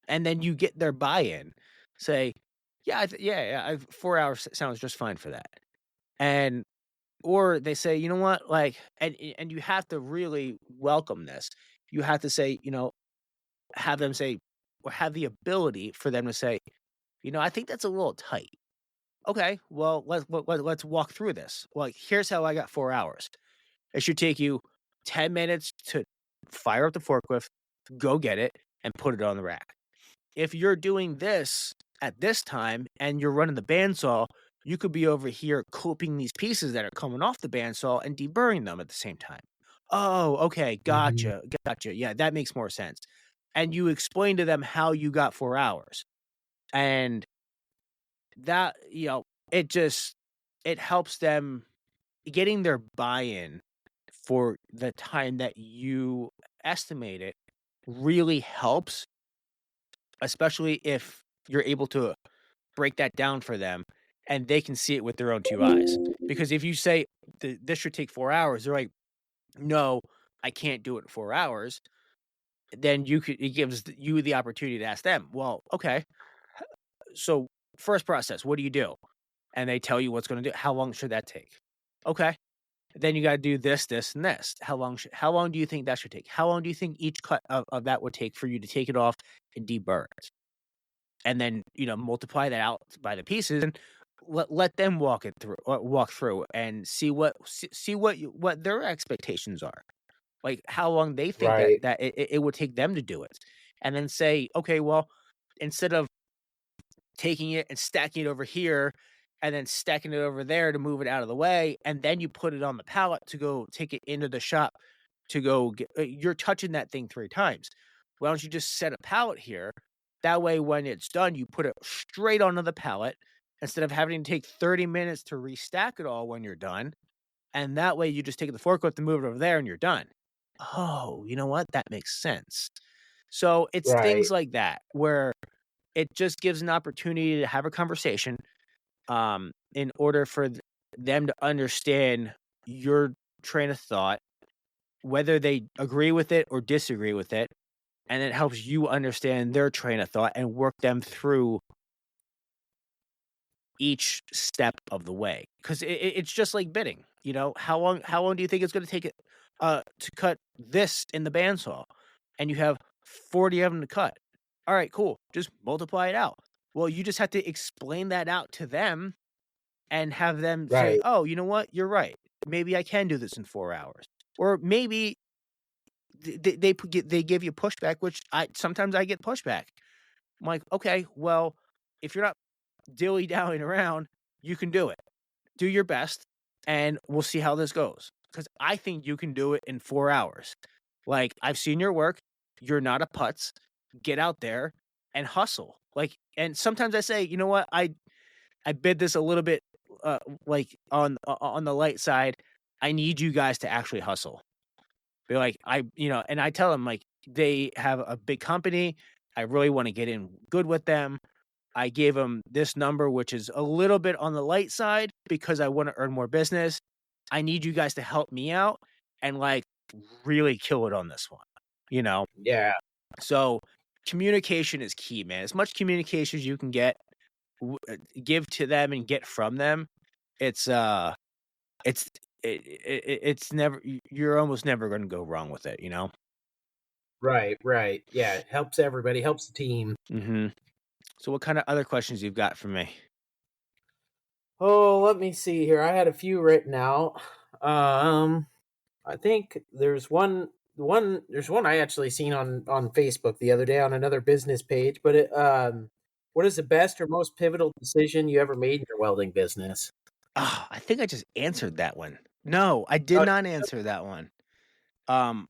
And then you get their buy-in. Say, "Yeah, yeah, 4 hours sounds just fine for that." And or they say, "You know what?" Like, and you have to really welcome this. You have to say, have them say, or have the ability for them to say, "I think that's a little tight." Okay, well, let's walk through this. Like, here's how I got 4 hours. It should take you 10 minutes to fire up the forklift, go get it, and put it on the rack. If you're doing this at this time and you're running the bandsaw, you could be over here clipping these pieces that are coming off the bandsaw and deburring them at the same time. Oh, okay, Mhm. gotcha. Yeah, that makes more sense. And you explain to them how you got 4 hours. And that, it helps them getting their buy-in for the time that you estimate it really helps, especially if you're able to break that down for them, and they can see it with their own 2 eyes. Because if you say, This should take 4 hours," they're like, "No, I can't do it in 4 hours." Then it gives you the opportunity to ask them, "Well, okay, so first process, what do you do?" And they tell you what's gonna do. "How long should that take?" "Okay. Then you gotta do this, this, and this. How long do you think that should take? How long do you think each cut of that would take for you to take it off and deburr it?" And then, multiply that out by the pieces and let them walk through and see what their expectations are. Like, how long they think that Right. it would take them to do it. And then say, "Okay, well, instead of taking it and stacking it over here and then stacking it over there to move it out of the way, and then you put it on the pallet to go take it into the shop to go get, you're touching that thing 3 times. Why don't you just set a pallet here? That way, when it's done, you put it straight onto the pallet instead of having to take 30 minutes to restack it all when you're done. And that way, you just take the forklift and move it over there and you're done." "Oh, you know what? That makes sense." So it's Right. things like that where it just gives an opportunity to have a conversation, in order for them to understand your train of thought, whether they agree with it or disagree with it, and it helps you understand their train of thought and work them through each step of the way. Because it's just like bidding. How long do you think it's going to take it to cut this in the bandsaw? And you have 40 of them to cut. All right, cool. Just multiply it out. Well, you just have to explain that out to them and have them say, Right. "Oh, you know what? You're right. Maybe I can do this in 4 hours." Or maybe they give you pushback, which I sometimes I get pushback. I'm like, "Okay, well, if you're not dilly-dallying around, you can do it. Do your best, and we'll see how this goes. Because I think you can do it in 4 hours. Like, I've seen your work. You're not a putz. Get out there and hustle." Like, and sometimes I say, "You know what? I bid this a little bit, like, on the light side. I need you guys to actually hustle." Be like, and I tell them, like, they have a big company. I really wanna get in good with them. I gave them this number, which is a little bit on the light side because I wanna earn more business. I need you guys to help me out and, like, really kill it on this one, you know? Yeah. So, communication is key, man. As much communication as you can give to them and get from them, it's, it's it's never you're almost never gonna go wrong with it, you know? Right. Right. Yeah. It helps everybody. Helps the team. Mhm. So what kinda other questions you've got for me? Oh, let me see here. I had a few written out. Um, I think there's one I actually seen on Facebook the other day on another business page. But what is the best or most pivotal decision you ever made in your welding business? Oh, I think I just answered that one. No, I did Oh, not answer that one. Um,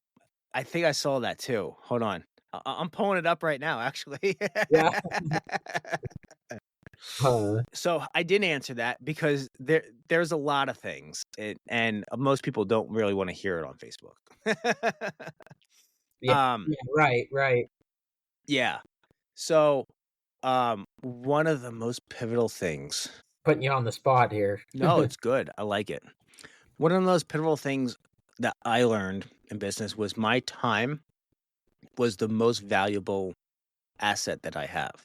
I think I saw that too. Hold on. I'm pulling it up right now, actually. yeah. Uh, So I didn't answer that because there's a lot of things, and most people don't really want to hear it on Facebook. yeah. um, Yeah. Right. Right. yeah. So, one of the most pivotal things. Putting you on the spot here. No, it's good. I like it. One of those pivotal things that I learned in business was my time was the most valuable asset that I have.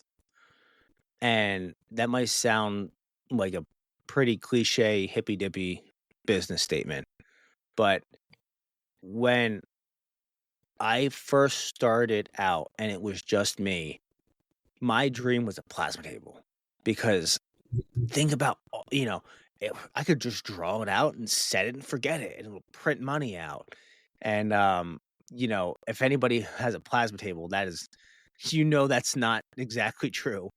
And that might sound like a pretty cliche, hippy dippy business statement. But when I first started out and it was just me, my dream was a plasma table because think about, I could just draw it out and set it and forget it, and it'll print money out. And, if anybody has a plasma table, that's not exactly true.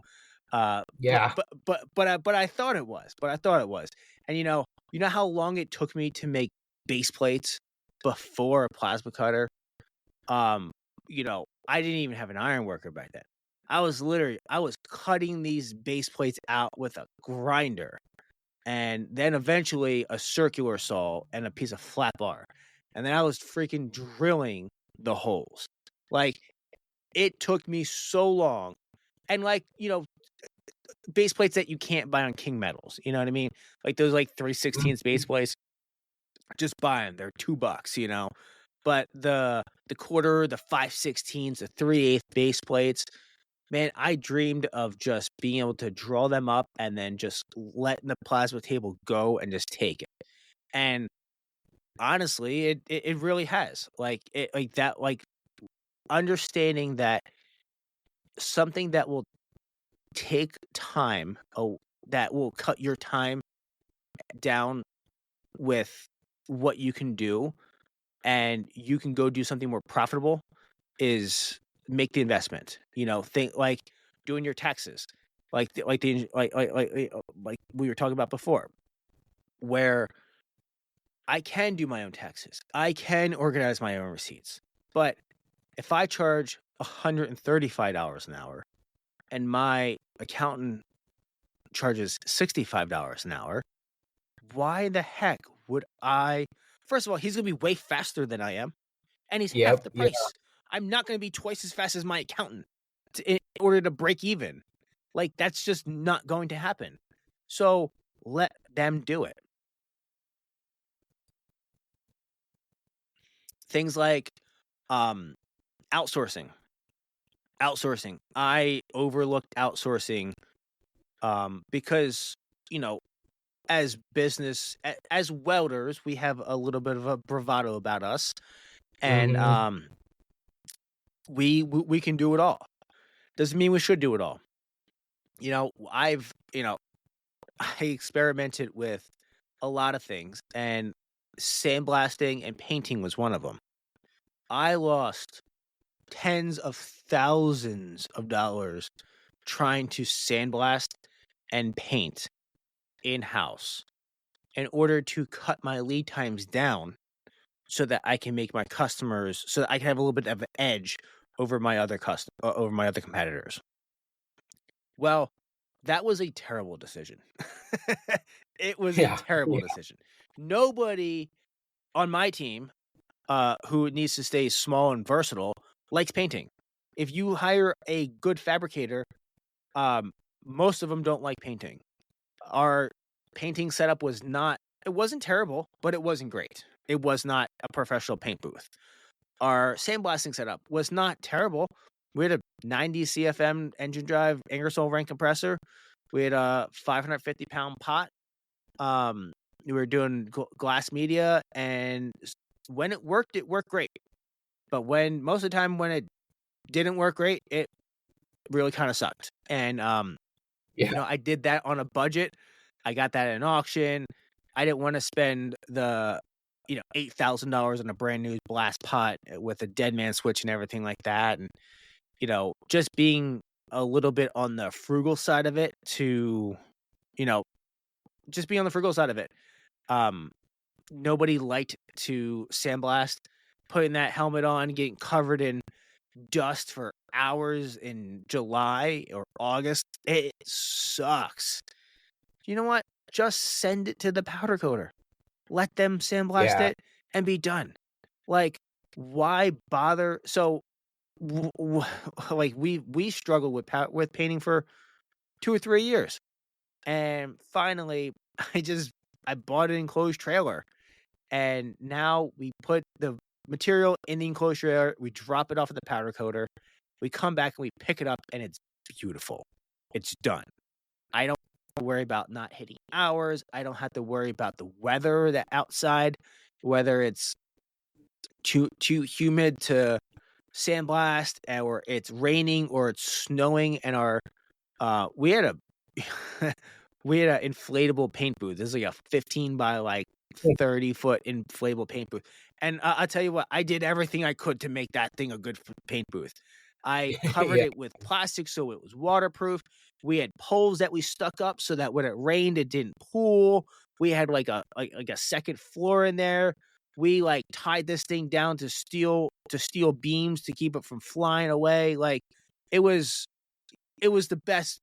Uh, but Yeah. but but I thought it was. But I thought it was. And you know how long it took me to make base plates before a plasma cutter? Um, I didn't even have an iron worker back then. I was cutting these base plates out with a grinder and then eventually a circular saw and a piece of flat bar. And then I was freaking drilling the holes. Like, it took me so long. And, like, base plates that you can't buy on King Metals. You know what I mean? Like those like 3/16 base plates. Just buy them. They're $2, you know. But the quarter, the 5/16, the 3/8 base plates, man, I dreamed of just being able to draw them up and then just letting the plasma table go and just take it. And honestly, it really has. Like it like that like understanding that something that will take time, that will cut your time down with what you can do, and you can go do something more profitable, is make the investment. You know, think like doing your taxes, like we were talking about before, where I can do my own taxes, I can organize my own receipts, but if I charge $135 an hour and my accountant charges $65 an hour, why the heck would I? First of all, he's gonna be way faster than I am, and he's half the Yep. price. I'm not gonna be twice as fast as my accountant in order to break even. Like that's just not going to happen. So let them do it. Things like um, outsourcing. Outsourcing. I overlooked outsourcing because you know as as welders, we have a little bit of a bravado about us, and Mhm. we can do it all. Doesn't mean we should do it all. You know, I experimented with a lot of things, and sandblasting and painting was one of them. I lost tens of thousands of dollars trying to sandblast and paint in house in order to cut my lead times down so that I can make my customers, so that I can have a little bit of an edge over my over my other competitors. Well, that was a terrible decision. It was a Yeah. terrible Yeah. decision. Nobody on my team, who needs to stay small and versatile, likes painting. If you hire a good fabricator, um, most of them don't like painting. Our painting setup it wasn't terrible, but it wasn't great. It was not a professional paint booth. Our sandblasting setup was not terrible. We had a 90 CFM engine drive Ingersoll Rand compressor. We had a 550-pound pot. We were doing glass media, and when it worked great. But most of the time when it didn't work great, it really kind of sucked. And Yeah. I did that on a budget. I got that at an auction. I didn't want to spend the $8,000 on a brand new blast pot with a dead man switch and everything like that. And just being a little bit on the frugal side of it to just be on the frugal side of it. Nobody liked to sandblast, putting that helmet on, getting covered in dust for hours in July or August. It sucks. You know what? Just send it to the powder coater. Let them sandblast Yeah. it and be done. Like, why bother? So, like we struggled with painting for 2 or 3 years, and finally, I bought an enclosed trailer, and now we put the material in the enclosed trailer. We drop it off at the powder coater. We come back and we pick it up, and it's beautiful. It's done. I don't worry about not hitting hours. I don't have to worry about the weather that outside, whether it's too humid to sandblast, or it's raining or it's snowing. And we had a we had an inflatable paint booth. This is like a 15 by like 30-foot inflatable paint booth. And I'll tell you what, I did everything I could to make that thing a good paint booth. I covered Yeah. it with plastic so it was waterproof. We had poles that we stuck up so that when it rained, it didn't pool. We had like a second floor in there. We like tied this thing down to steel beams to keep it from flying away. Like it was the best.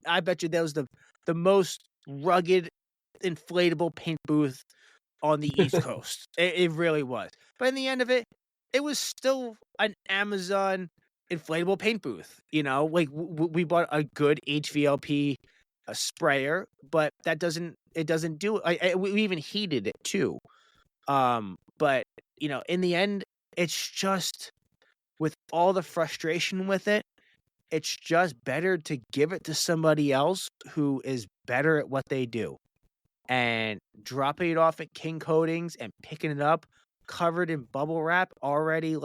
I bet you that was the most rugged inflatable paint booth on the East Coast. It really was. But in the end of it, it was still an Amazon inflatable paint booth. Like we bought a good HVLP sprayer, but it doesn't do it. We even heated it too. But in the end, it's just, with all the frustration with it, it's just better to give it to somebody else who is better at what they do. And dropping it off at King Coatings and picking it up covered in bubble wrap, already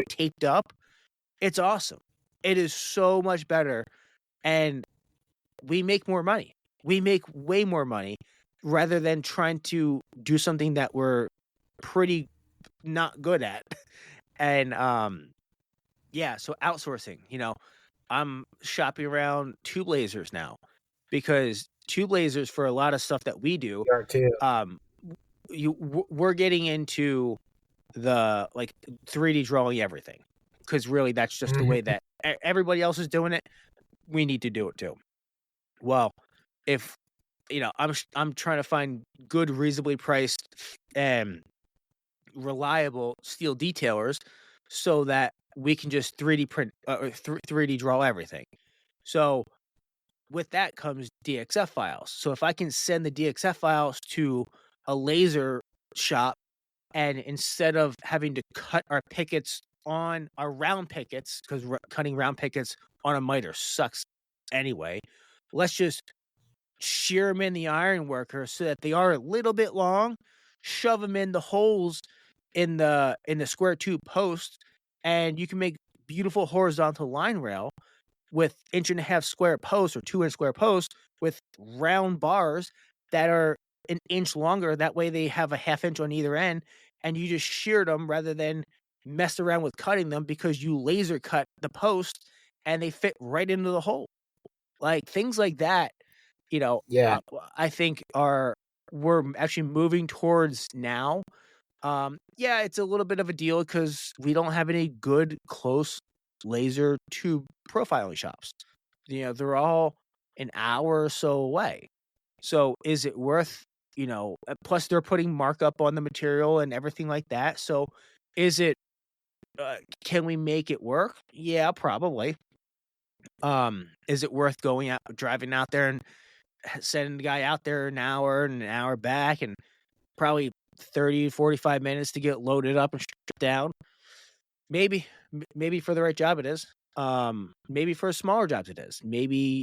taped up. It's awesome. It is so much better. And we make more money. We make way more money rather than trying to do something that we're pretty not good at. And so outsourcing, I'm shopping around tube lasers now, because tube lasers, for a lot of stuff that we do, we're getting into the 3D drawing everything, because really that's just the way that everybody else is doing it. We need to do it too. Well, if I'm trying to find good, reasonably priced and reliable steel detailers, so that we can just 3D print or 3D draw everything. So with that comes DXF files. So if I can send the DXF files to a laser shop, and instead of having to cut our pickets on our round pickets, because cutting round pickets on a miter sucks anyway, let's just shear them in the iron worker so that they are a little bit long, shove them in the holes in the square tube post, and you can make beautiful horizontal line rail with 1.5-inch square posts or 2-inch square posts with round bars that are 1 inch longer. That way they have a 1/2 inch on either end, and you just sheared them rather than mess around with cutting them, because you laser cut the post and they fit right into the hole. Like things like that, I think we're actually moving towards now. It's a little bit of a deal because we don't have any good close laser tube profiling shops. They're all an hour or so away. So is it worth, plus they're putting markup on the material and everything like that. So is it, can we make it work? Yeah, probably. Is it worth driving out there and sending the guy out there an hour and an hour back, and probably 30-45 minutes to get loaded up and stripped down? Maybe for the right job it is. Maybe for smaller jobs it is. Maybe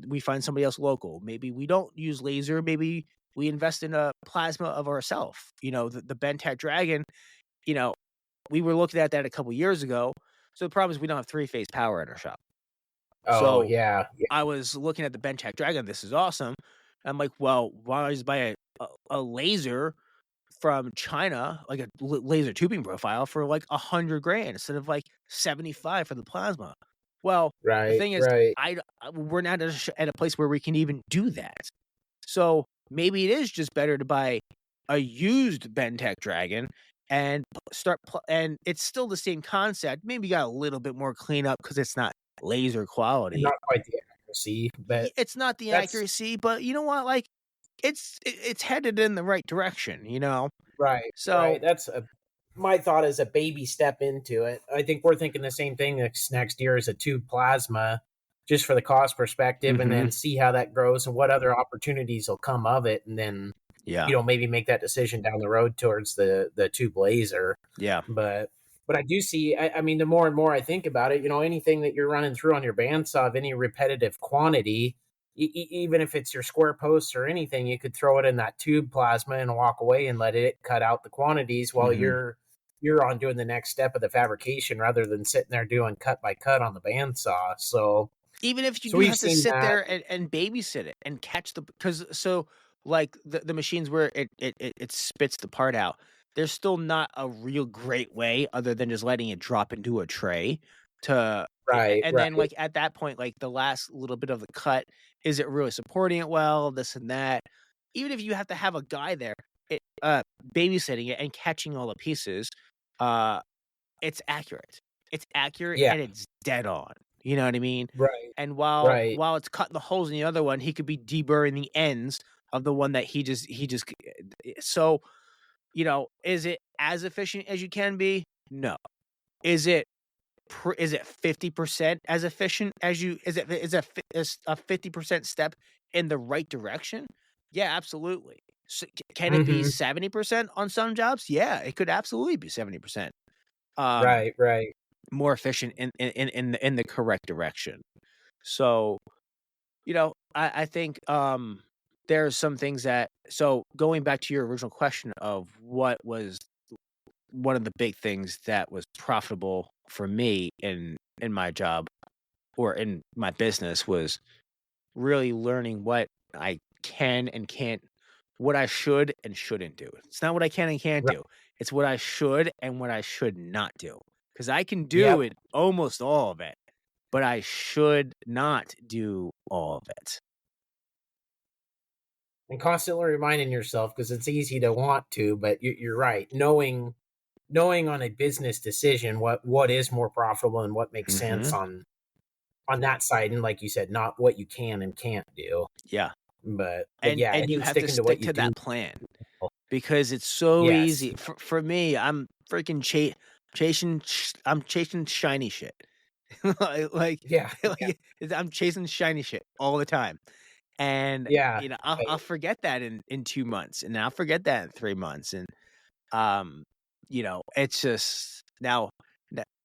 we find somebody else local. Maybe we don't use laser. Maybe we invest in a plasma of ourselves. The Bentech Dragon, we were looking at that a couple years ago. So the problem is we don't have 3-phase power in our shop. Oh, yeah. I was looking at the Bentech Dragon. This is awesome. I'm like, well, why don't I just buy a laser from China, like a laser tubing profile, for like $100,000 instead of like $75,000 for the plasma. Well, the thing is, we're not at a place where we can even do that. So maybe it is just better to buy a used Bentech Dragon and and it's still the same concept. Maybe got a little bit more cleanup because it's not laser quality. Not quite the accuracy, but it's not the accuracy. But you know what? Like, it's headed in the right direction. Right. So that's my thought is a baby step into it. I think we're thinking the same thing next year as a tube plasma, just for the cost perspective, and then see how that grows and what other opportunities will come of it, and then maybe make that decision down the road towards the tube laser. Yeah. But I do see, I mean, the more and more I think about it, anything that you're running through on your bandsaw of any repetitive quantity, even if it's your square posts or anything, you could throw it in that tube plasma and walk away and let it cut out the quantities while you're on doing the next step of the fabrication, rather than sitting there doing cut by cut on the bandsaw. So even if you do have to sit there and babysit it and catch like the machines where it spits the part out, there's still not a real great way other than just letting it drop into a tray to then like at that point, like the last little bit of the cut, is it really supporting it well, this and that? Even if you have to have a guy there babysitting it and catching all the pieces, it's accurate. It's accurate and it's dead on. You know what I mean? Right. And while it's cutting the holes in the other one, he could be deburring the ends of the one that he just so, is it as efficient as you can be? No. Is it is it 50% as efficient as you is a 50% step in the right direction? Yeah, absolutely. So, can it be Mm-hmm. 70% on some jobs? Yeah, it could absolutely be 70%. Um, Right, right. more efficient in the correct direction. So, I think there's some things that so going back to your original question of what was one of the big things that was profitable for me in my job or in my business was really learning what I can and can't, what I should and shouldn't do. It's not what I can and can't Right. do. It's what I should and what I should not do. Because I can do Yep. it almost all of it, but I should not do all of it. And constantly reminding yourself, because it's easy to want to, but you're right. Knowing on a business decision what is more profitable and what makes sense Hmm. on that side, and like you said, not what you can and can't do. Yeah. But And yeah, I you think have to sticking to what stick you to do. that plan because it's so Yes. easy for me. I'm freaking I'm chasing shiny shit. like, Yeah. Yeah. like I'm chasing shiny shit all the time. And Yeah. I'll forget that in 2 months, and I'll forget that in 3 months, and um, it's just now,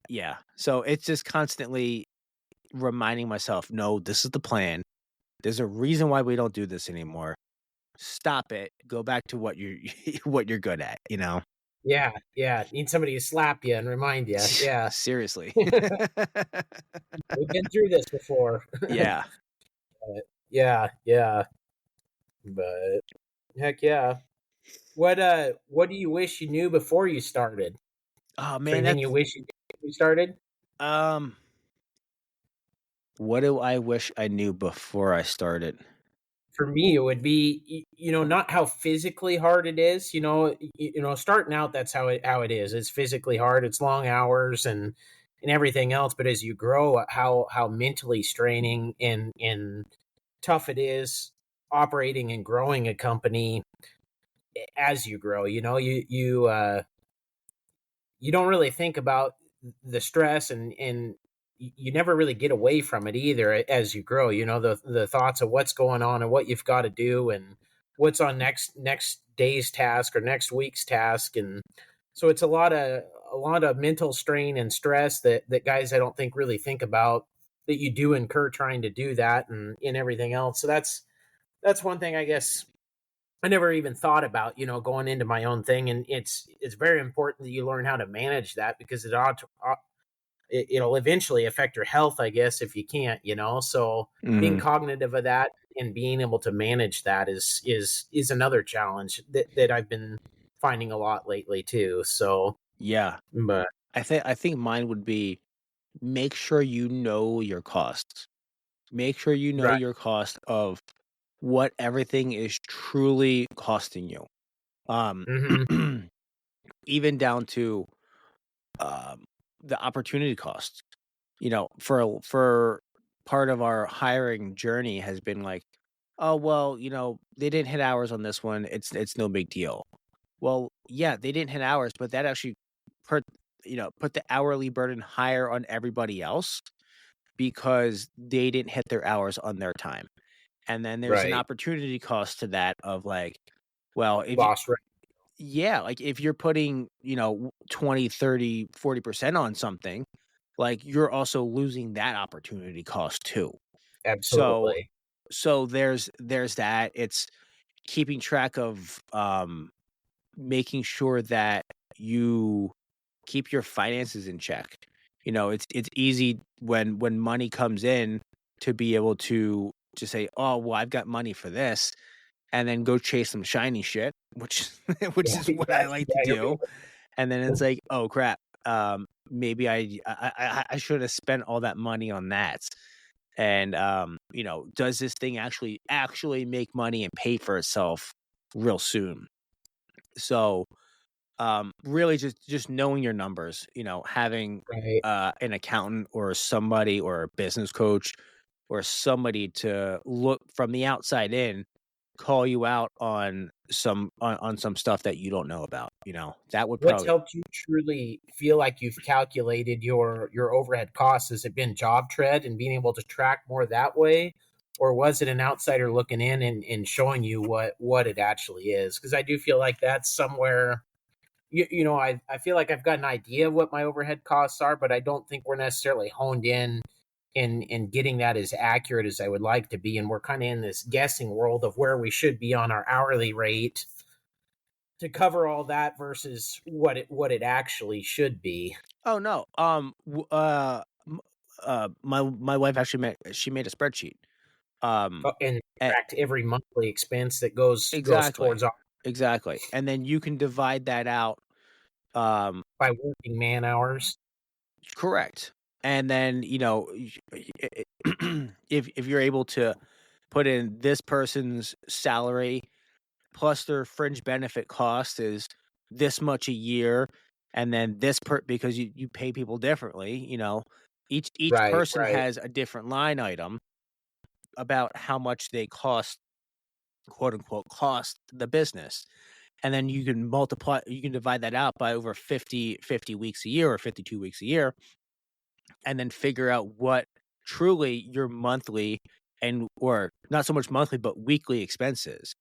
yeah. So it's just constantly reminding myself, no, this is the plan. There's a reason why we don't do this anymore. Stop it. Go back to what you what you're good at. Yeah. Yeah. Need somebody to slap you and remind you. Yeah. Seriously. We've been through this before. Yeah. Yeah. Yeah. But heck yeah. What do you wish you knew before you started? Oh Is there man, anything that's you wish you knew before you started? um. What do I wish I knew before I started? For me, it would be not how physically hard it is. Starting out, that's how it is. It's physically hard. It's long hours and everything else. But as you grow, how mentally straining and tough it is operating and growing a company as you grow. You don't really think about the stress and you never really get away from it either as you grow. The thoughts of what's going on and what you've got to do and what's on next day's task or next week's task. And so it's a lot of mental strain and stress that guys I don't think really think about that you do incur trying to do that and everything else. So that's one thing I guess I never even thought about, going into my own thing. And it's very important that you learn how to manage that because it'll eventually affect your health, I guess, if you can't. So being Mhm. cognitive of that and being able to manage that is another challenge that I've been finding a lot lately too. So, Yeah. but I think mine would be make sure you know your costs. Make sure you know right. your cost of what everything is truly costing you. Um, Hmm. even down to um, the opportunity costs. For part of our hiring journey has been like, oh well, they didn't hit hours on this one. It's no big deal. Well, yeah, they didn't hit hours, but that actually put put the hourly burden higher on everybody else because they didn't hit their hours on their time. And then there's an Right. opportunity cost to that of like, well, if you Lost. Right. yeah, like if you're putting, 20, 30, 40% on something, like you're also losing that opportunity cost too. So Absolutely. so there's that. It's keeping track of making sure that you keep your finances in check. It's easy when money comes in to be able to just say, "Oh, well, I've got money for this," and then go chase some shiny shit, which which Yeah. is what Yeah. I like to Yeah. Here we do. And then it's like, "Oh crap, maybe I should have spent all that money on that." And does this thing actually make money and pay for itself real soon? So really just knowing your numbers, having Right. an accountant or somebody or a business coach or somebody to look from the outside in, call you out on some stuff that you don't know about. That would What's probably. helped you truly feel like you've calculated your overhead costs? Has it been job tread and being able to track more that way? Or was it an outsider looking in and showing you what it actually is? Because I do feel like that's somewhere, I feel like I've got an idea of what my overhead costs are, but I don't think we're necessarily honed in getting that as accurate as I would like to be. And we're kind of in this guessing world of where we should be on our hourly rate to cover all that versus what it actually should be. Oh no. My wife actually made a spreadsheet. And And tracked every monthly expense that goes exactly, towards our, exactly, and then you can divide that out. Um, by working man hours. Correct. And then if you're able to put in this person's salary plus their fringe benefit cost is this much a year, and then because you pay people differently, each Right, person right. has a different line item about how much they cost, quote unquote, cost the business. And then you can divide that out by over 50 weeks a year or 52 weeks a year, and then figure out what truly your monthly or not so much monthly but weekly expenses.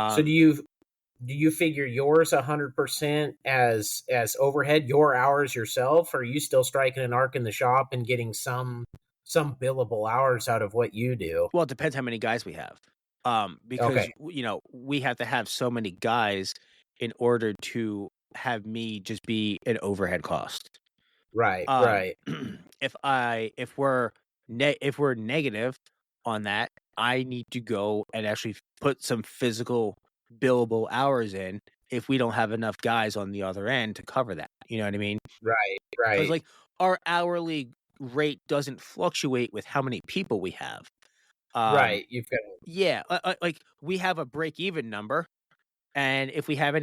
So Um, do you figure yours 100% as overhead, your hours yourself, or are you still striking an arc in the shop and getting some billable hours out of what you do? well, it depends how many guys we have. Because Okay. we have to have so many guys in order to have me just be an overhead cost. Right, Um, right. if we're negative on that, I need to go and actually put some physical billable hours in if we don't have enough guys on the other end to cover that. You know what I mean? Right, Because right. like our hourly rate doesn't fluctuate with how many people we have. Um, Right. You've got yeah, like we have a break even number, and if we have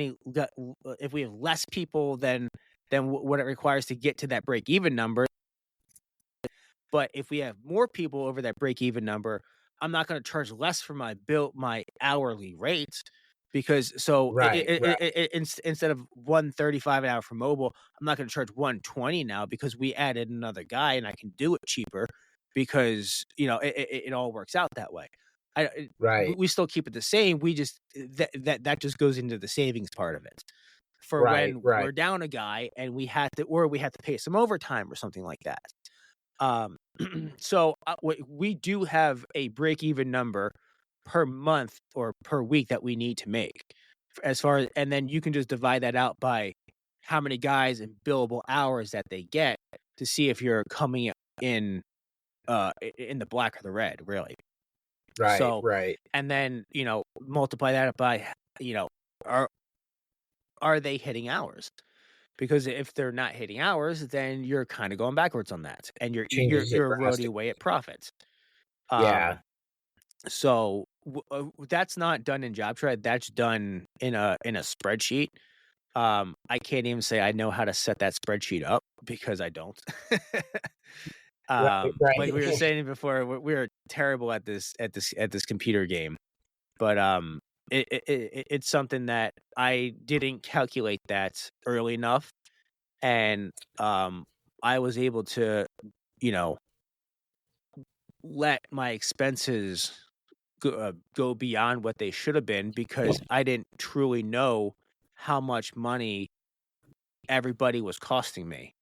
less people than what it requires to get to that break even number. But if we have more people over that break even number, I'm not going to charge less for my hourly rates, because right, right. instead of 135 an hour for mobile, I'm not going to charge 120 now because we added another guy and I can do it cheaper, because it all works out that way. Right, We still keep it the same. We just that just goes into the savings part of it for right, when right. we're down a guy and we have to pay some overtime or something like that. Um, so we do have a break even number per month or per week that we need to make, as far as, and then you can just divide that out by how many guys and billable hours that they get to see if you're coming in in the black or the red, really. Right, So, right. and then multiply that by you know are are they hitting hours? Because if they're not hitting hours, then you're kind of going backwards on that, and Changes it you're eroding drastically. away at profits. Um, Yeah. so that's not done in job shred. That's done in a spreadsheet. I can't even say I know how to set that spreadsheet up because I don't. Right, Like we were right. saying before, we're terrible at this computer game. But it's something that I didn't calculate that early enough, and I was able to, you know, let my expenses go beyond what they should have been because I didn't truly know how much money everybody was costing me,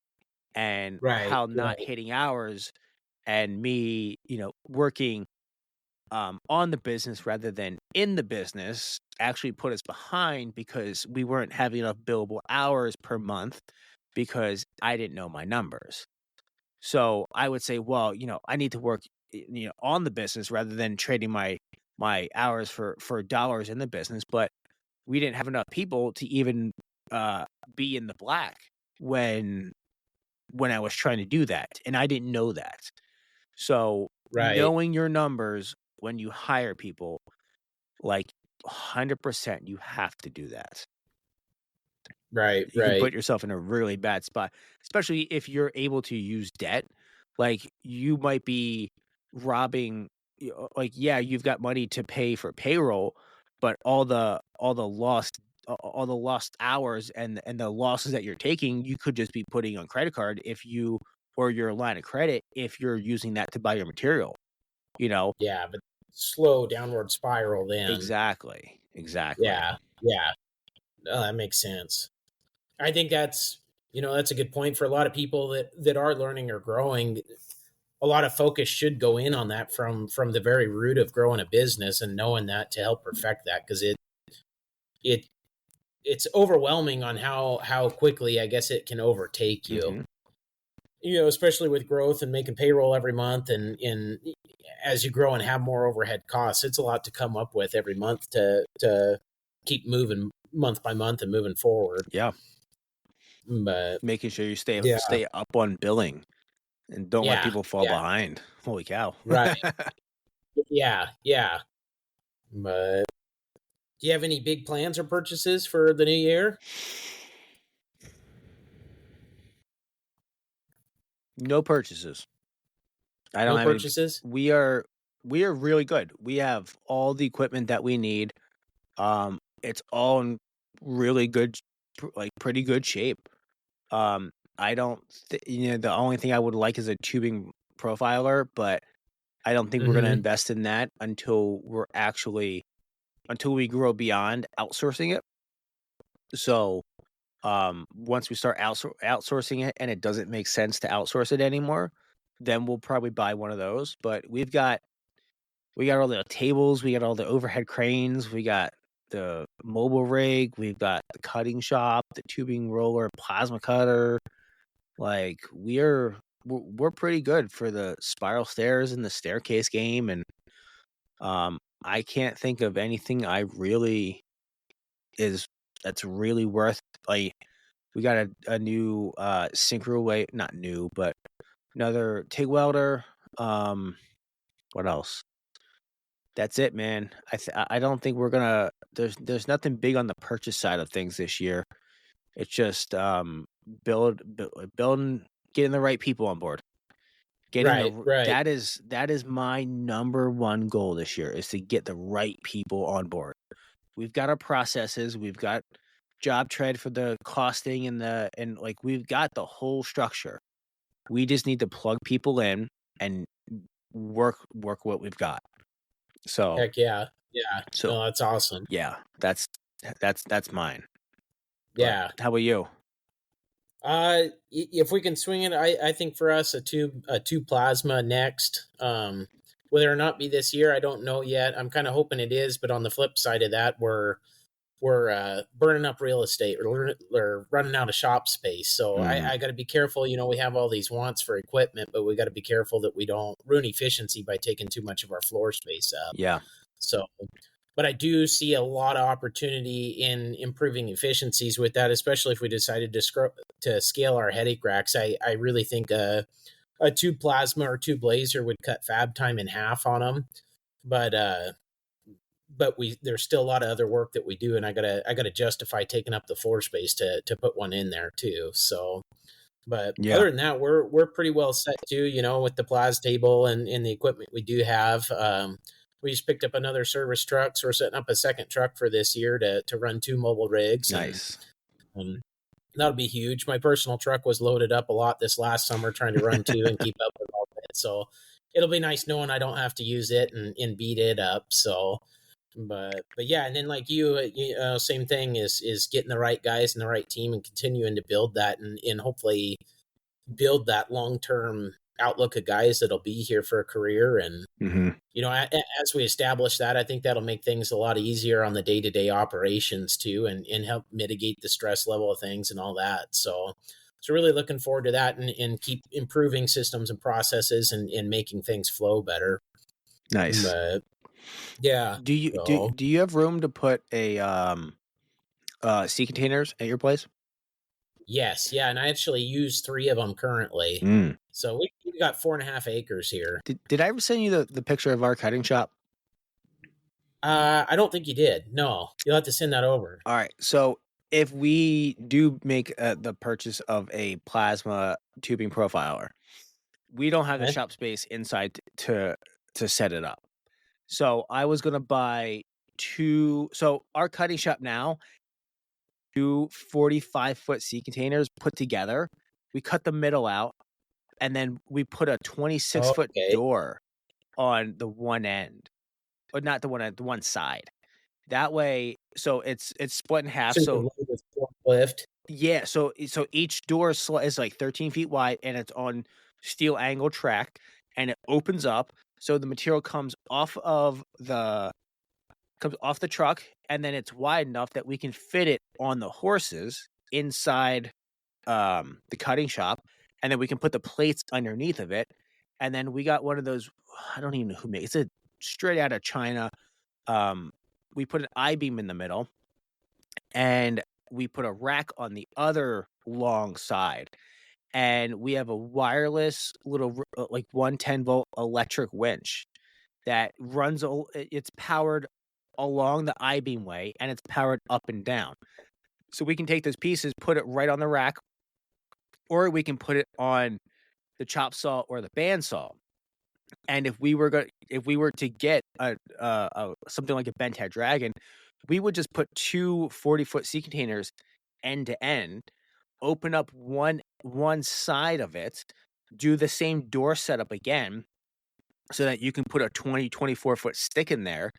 and Right, how not right. hitting hours and me, working on the business rather than in the business actually put us behind because we weren't having enough billable hours per month because I didn't know my numbers. So I would say, well, I need to work, on the business rather than trading my hours for dollars in the business. But we didn't have enough people to even uh, be in the black when I was trying to do that, and I didn't know that. So Right, knowing your numbers when you hire people, like 100%, you have to do that. right, You can right. put yourself in a really bad spot, especially if you're able to use debt. Like you might be robbing, like, yeah, you've got money to pay for payroll, but all the lost all the lost hours and the losses that you're taking, you could just be putting on credit card or your line of credit if you're using that to buy your material. Yeah, but slow downward spiral then. Exactly. Yeah. Oh, that makes sense. I think that's a good point for a lot of people that are learning or growing. A lot of focus should go in on that from the very root of growing a business and knowing that to help perfect that, because it's overwhelming on how quickly I guess it can overtake you. Mhm. Especially with growth and making payroll every month, and as you grow and have more overhead costs, it's a lot to come up with every month to keep moving month by month and moving forward. Yeah. But Making sure you stay Yeah. stay up on billing and don't let Yeah, people fall yeah. behind. Holy cow. Right. Yeah. But do you have any big plans or purchases for the new year? No purchases. I don't No have any. purchases? We are really good. We have all the equipment that we need. It's all in really good, pretty good shape. I don't, the only thing I would like is a tubing profiler, but I don't think we're going to Mhm. invest in that until we grow beyond outsourcing it. So, once we start outsourcing it and it doesn't make sense to outsource it anymore, then we'll probably buy one of those. But we got all the tables, we got all the overhead cranes, we got the mobile rig, we've got the cutting shop, the tubing roller, plasma cutter. Like we're pretty good for the spiral stairs and the staircase game, and I can't think of anything that's really worth, like, we got a new synchro wave, not new, but another TIG welder. What else? That's it, man. I don't think we're gonna. There's nothing big on the purchase side of things this year. It's just building, getting the right people on board. Right. That is my number one goal this year, is to get the right people on board. We've got our processes, we've got job tread for the costing and like we've got the whole structure. We just need to plug people in and work what we've got. So Heck yeah. So No, that's awesome. yeah, that's mine. But Yeah. how about you? If we can swing it, I think for us a tube plasma next. Whether or not be this year, I don't know yet. I'm kind of hoping it is, but on the flip side of that, we're burning up real estate. We're running out of shop space, so I got to be careful. We have all these wants for equipment, but we got to be careful that we don't ruin efficiency by taking too much of our floor space up. Yeah. So, but I do see a lot of opportunity in improving efficiencies with that, especially if we decided to scale our headache racks. I really think a tube plasma or tube laser would cut fab time in half on them, but there's still a lot of other work that we do, and I gotta justify taking up the floor space to put one in there too. So, but Yeah. other than that, we're pretty well set too. With the plas table and the equipment we do have. We just picked up another service truck, so we're setting up a second truck for this year to run 2 mobile rigs. Nice. And that'll be huge. My personal truck was loaded up a lot this last summer trying to run 2 and keep up with all of it. So it'll be nice knowing I don't have to use it and beat it up. So, but yeah, and then like same thing is getting the right guys and the right team and continuing to build that and hopefully build that long-term outlook of guys that'll be here for a career. And as we establish that, I think that'll make things a lot easier on the day-to-day operations too, and help mitigate the stress level of things and all that. So really looking forward to that, and keep improving systems and processes and making things flow better. Nice. But yeah. Do you have room to put a sea containers at your place? Yes, yeah, and I actually use 3 of them currently. So we got 4.5 acres here. Did I ever send you the picture of our cutting shop? I don't think you did. No, you'll have to send that over. All right. So if we do make the purchase of a plasma tubing profiler, we don't have the shop space inside to set it up. So I was gonna buy 2. So our cutting shop now two 45-foot sea containers put together. We cut the middle out, and then we put a 26-foot Okay. door on the one end, or not the one end, the one side. That way, so it's split in half. So you So can load with forklift. yeah, so each door is like 13 feet wide, and it's on steel angle track, and it opens up. So the material comes off the truck, and then it's wide enough that we can fit it on the horses inside the cutting shop, and then we can put the plates underneath of it. And then we got one of those, I don't even know who makes it, straight out of China. We put an I-beam in the middle, and we put a rack on the other long side, and we have a wireless little like 110-volt electric winch that runs. It's powered along the I-beam way, and it's powered up and down. So we can take those pieces, put it right on the rack, or we can put it on the chop saw or the bandsaw. And if we were to get a something like a Bentag Dragon, we would just put two 40-foot sea containers end to end, open up one side of it, do the same door setup again, so that you can put a 24-foot stick in there,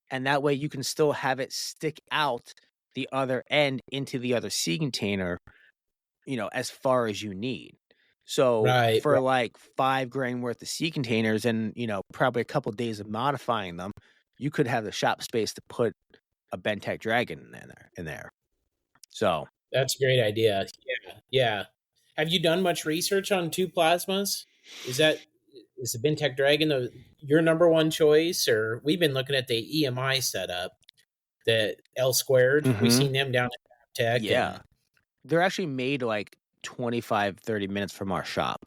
and that way you can still have it stick out the other end into the other sea container, as far as you need. So Right, for right. like $5,000 worth of sea containers and, probably a couple days of modifying them, you could have the shop space to put a Bentag Dragon in there. So That's a great idea. Yeah, yeah. Have you done much research on two plasmas? Is the Bentech Dragon your number one choice, or we've been looking at the EMI setup, the L squared. We've seen them down at Tech. yeah, And they're actually made like 25-30 minutes from our shop.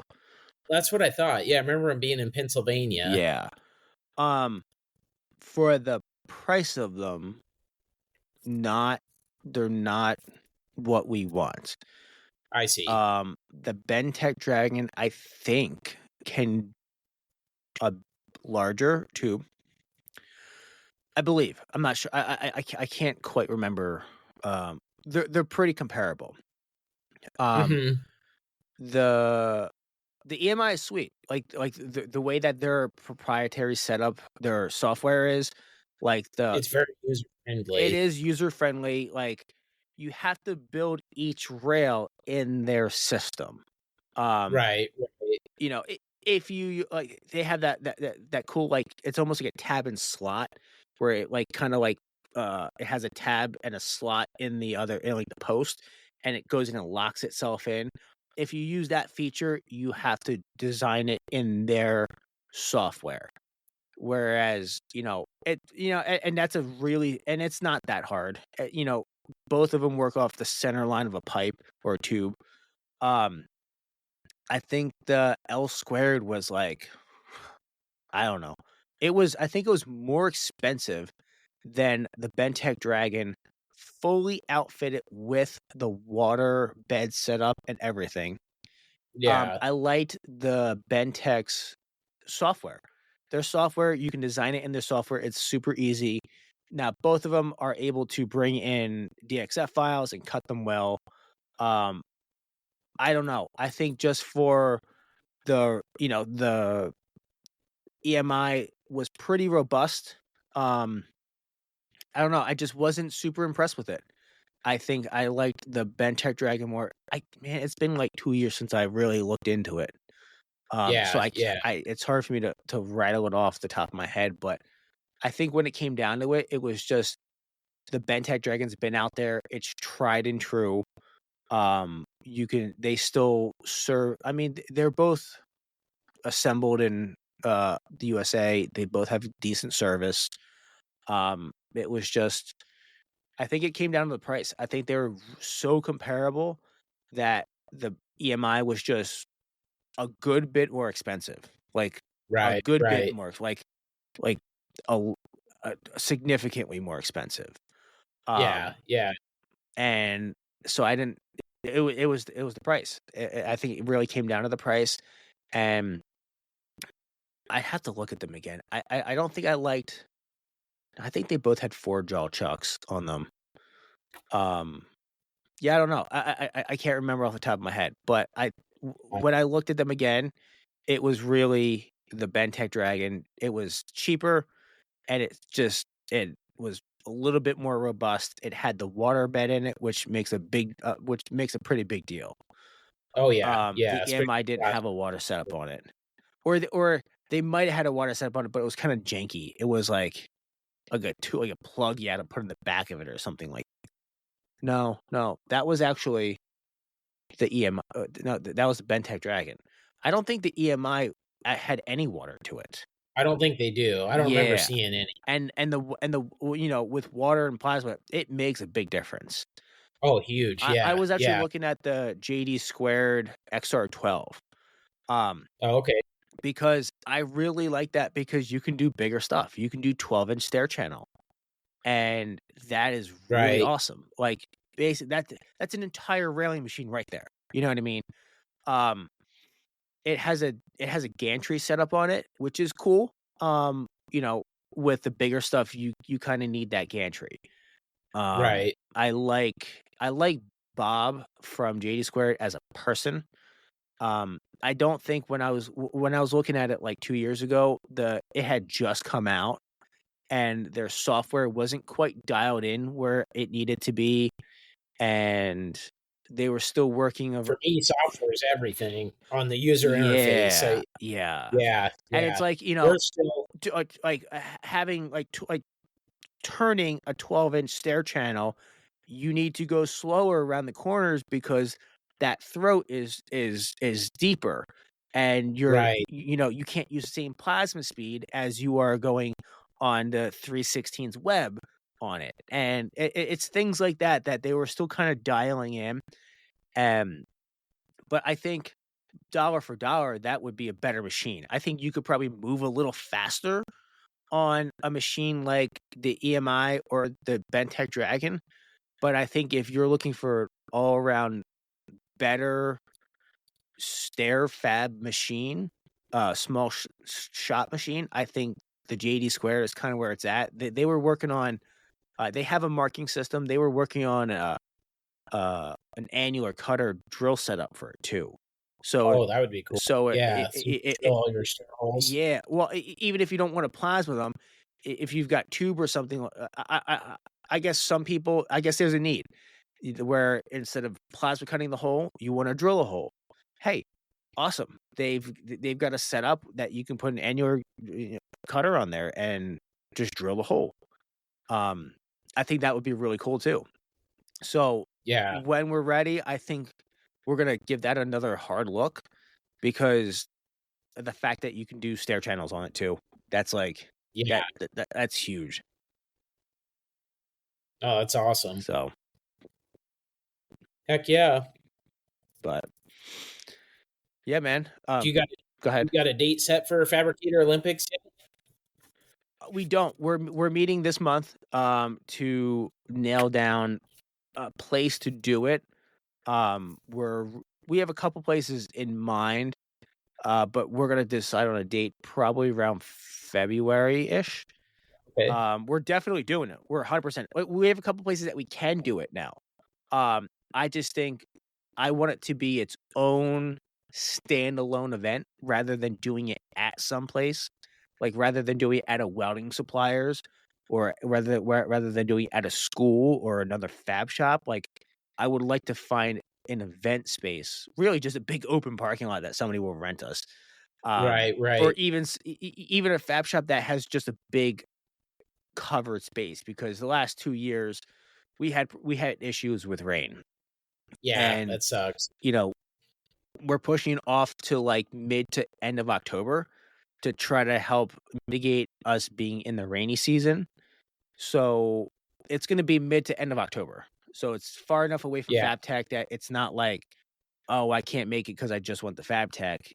that's what I thought. Yeah, I remember them being in Pennsylvania. Yeah. For the price of them, they're not what we want. I see. The Bentech Dragon, I think, can a larger tube. I believe. I'm not sure. I can't quite remember. They're pretty comparable. Mhm. The EMI is sweet. Like the way that their proprietary setup, their software is, like It's very user friendly. it is user friendly. Like you have to build each rail in their system. Right. If you like, they have that cool, like, it's almost like a tab and slot where it like kind of like it has a tab and a slot in the other, in like the post, and it goes in and locks itself in. If you use that feature, you have to design it in their software. Whereas, and that's and it's not that hard. Both of them work off the center line of a pipe or a tube. I think the L squared was like, I don't know. I think it was more expensive than the Bentech Dragon, fully outfitted with the water bed setup and everything. Yeah. I liked the Bentech's software. Their software, you can design it in their software. It's super easy. Now, both of them are able to bring in DXF files and cut them well. I don't know. I think just for the EMI was pretty robust. I don't know. I just wasn't super impressed with it. I think I liked the Bentech Dragon more. It's been like 2 years since I really looked into it. So Yeah. it's hard for me to rattle it off the top of my head, but I think when it came down to it, it was just the Bentech Dragon's been out there. It's tried and true. They still serve. I mean, they're both assembled in the USA. They both have decent service. It was just, I think it came down to the price. I think they were so comparable that the EMI was just a good bit more expensive. Like a Right. good Right. bit more, like a significantly more expensive. Yeah. Yeah. And so I didn't. It was the price. I think it really came down to the price, and I have to look at them again. I don't think I liked. I think they both had 4-jaw chucks on them. Yeah, I don't know. I can't remember off the top of my head, but when I looked at them again, it was really the Bentech Dragon. It was cheaper, and it was a little bit more robust. It had the water bed in it, which makes a pretty big deal. Oh yeah, The yeah. EMI didn't have a water setup on it, or they might have had a water setup on it, but it was kind of janky. It was like a plug you had to put in the back of it or something like. No, that was actually the EMI. No, that was the Bentech Dragon. I don't think the EMI had any water to it. I don't think they do. I don't remember Yeah, seeing any. and the with water and plasma, it makes a big difference. Oh, huge. I Yeah, was actually yeah. looking at the JD Squared XR12, Oh, okay. because I really like that because you can do bigger stuff. You can do 12-inch stair channel, and that is really Right. awesome. Like basically, that's an entire railing machine right there. You know what I mean? Um, it has a gantry setup on it, which is cool. You know, with the bigger stuff, you kind of need that gantry. Right. I like Bob from JD Squared as a person. I don't think when I was looking at it like 2 years ago, it had just come out and their software wasn't quite dialed in where it needed to be, and they were still working over. For me, software is everything on the user interface. Yeah. Yeah, And it's yeah. like, We're still having turning a 12-inch stair channel, you need to go slower around the corners because that throat is deeper, and right. you can't use the same plasma speed as you are going on the 3/16 web on it, and it's things like that they were still kind of dialing in. But I think dollar for dollar, that would be a better machine. I think you could probably move a little faster on a machine like the EMI or the Bentech Dragon. But I think if you're looking for all around better stair fab machine, small shop machine, I think the JD Square is kind of where it's at. They were working on, they have a marking system. They were working on an annular cutter drill setup for it too. So, that would be cool. so Yeah, so you can drill all your stair holes. yeah. Well, even if you don't want to plasma them, if you've got tube or something, I guess some people, I guess there's a need where instead of plasma cutting the hole, you want to drill a hole. Hey, awesome! They've got a setup that you can put an annular cutter on there and just drill the hole. I think that would be really cool too. So Yeah, when we're ready, I think we're gonna give that another hard look, because the fact that you can do stair channels on it too, that's like yeah. that's huge. Oh, that's awesome. So, Heck yeah. but yeah, man. Do you got Go ahead. you got a date set for Fabricator Olympics yet? We don't. We're meeting this month to nail down a place to do it. We have a couple places in mind, but we're gonna decide on a date probably around February-ish. Okay. We're definitely doing it. We're 100%. We have a couple places that we can do it now. I just think I want it to be its own standalone event rather than doing it at some place. Like rather than doing it at a welding suppliers, or rather than doing it at a school or another fab shop. Like I would like to find an event space, really just a big open parking lot that somebody will rent us. Right, Or right. even a fab shop that has just a big covered space, because the last 2 years we had issues with rain. Yeah, And that sucks. We're pushing off to like mid to end of October to try to help mitigate us being in the rainy season. So it's going to be mid to end of October. So it's far enough away from Yeah. FabTech that it's not like, oh, I can't make it because I just want the FabTech.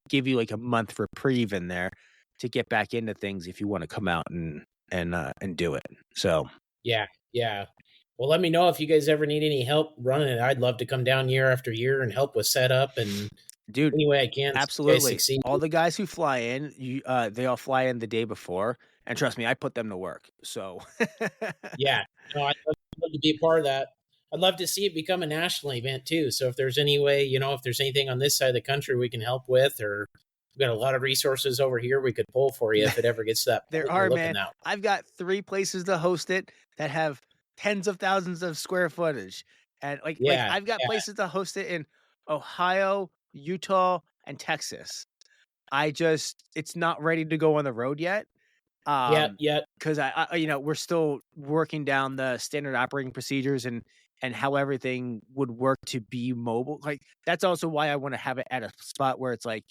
Give you like a month reprieve in there to get back into things if you want to come out and do it. So Yeah, yeah. Well, let me know if you guys ever need any help running it. I'd love to come down year after year and help with setup and dude, any way I can. So you guys absolutely. succeed. All the guys who fly in, they all fly in the day before, and trust me, I put them to work. So Yeah, no, I'd love to be a part of that. I'd love to see it become a national event too. So if there's any way, if there's anything on this side of the country we can help with, or we've got a lot of resources over here we could pull for you if it ever gets to that point. There are, man. I've got 3 places to host it that have tens of thousands of square footage. And like I've got places to host it in Ohio, Utah, and Texas. It's not ready to go on the road yet. Because we're still working down the standard operating procedures and how everything would work to be mobile. Like that's also why I want to have it at a spot where it's like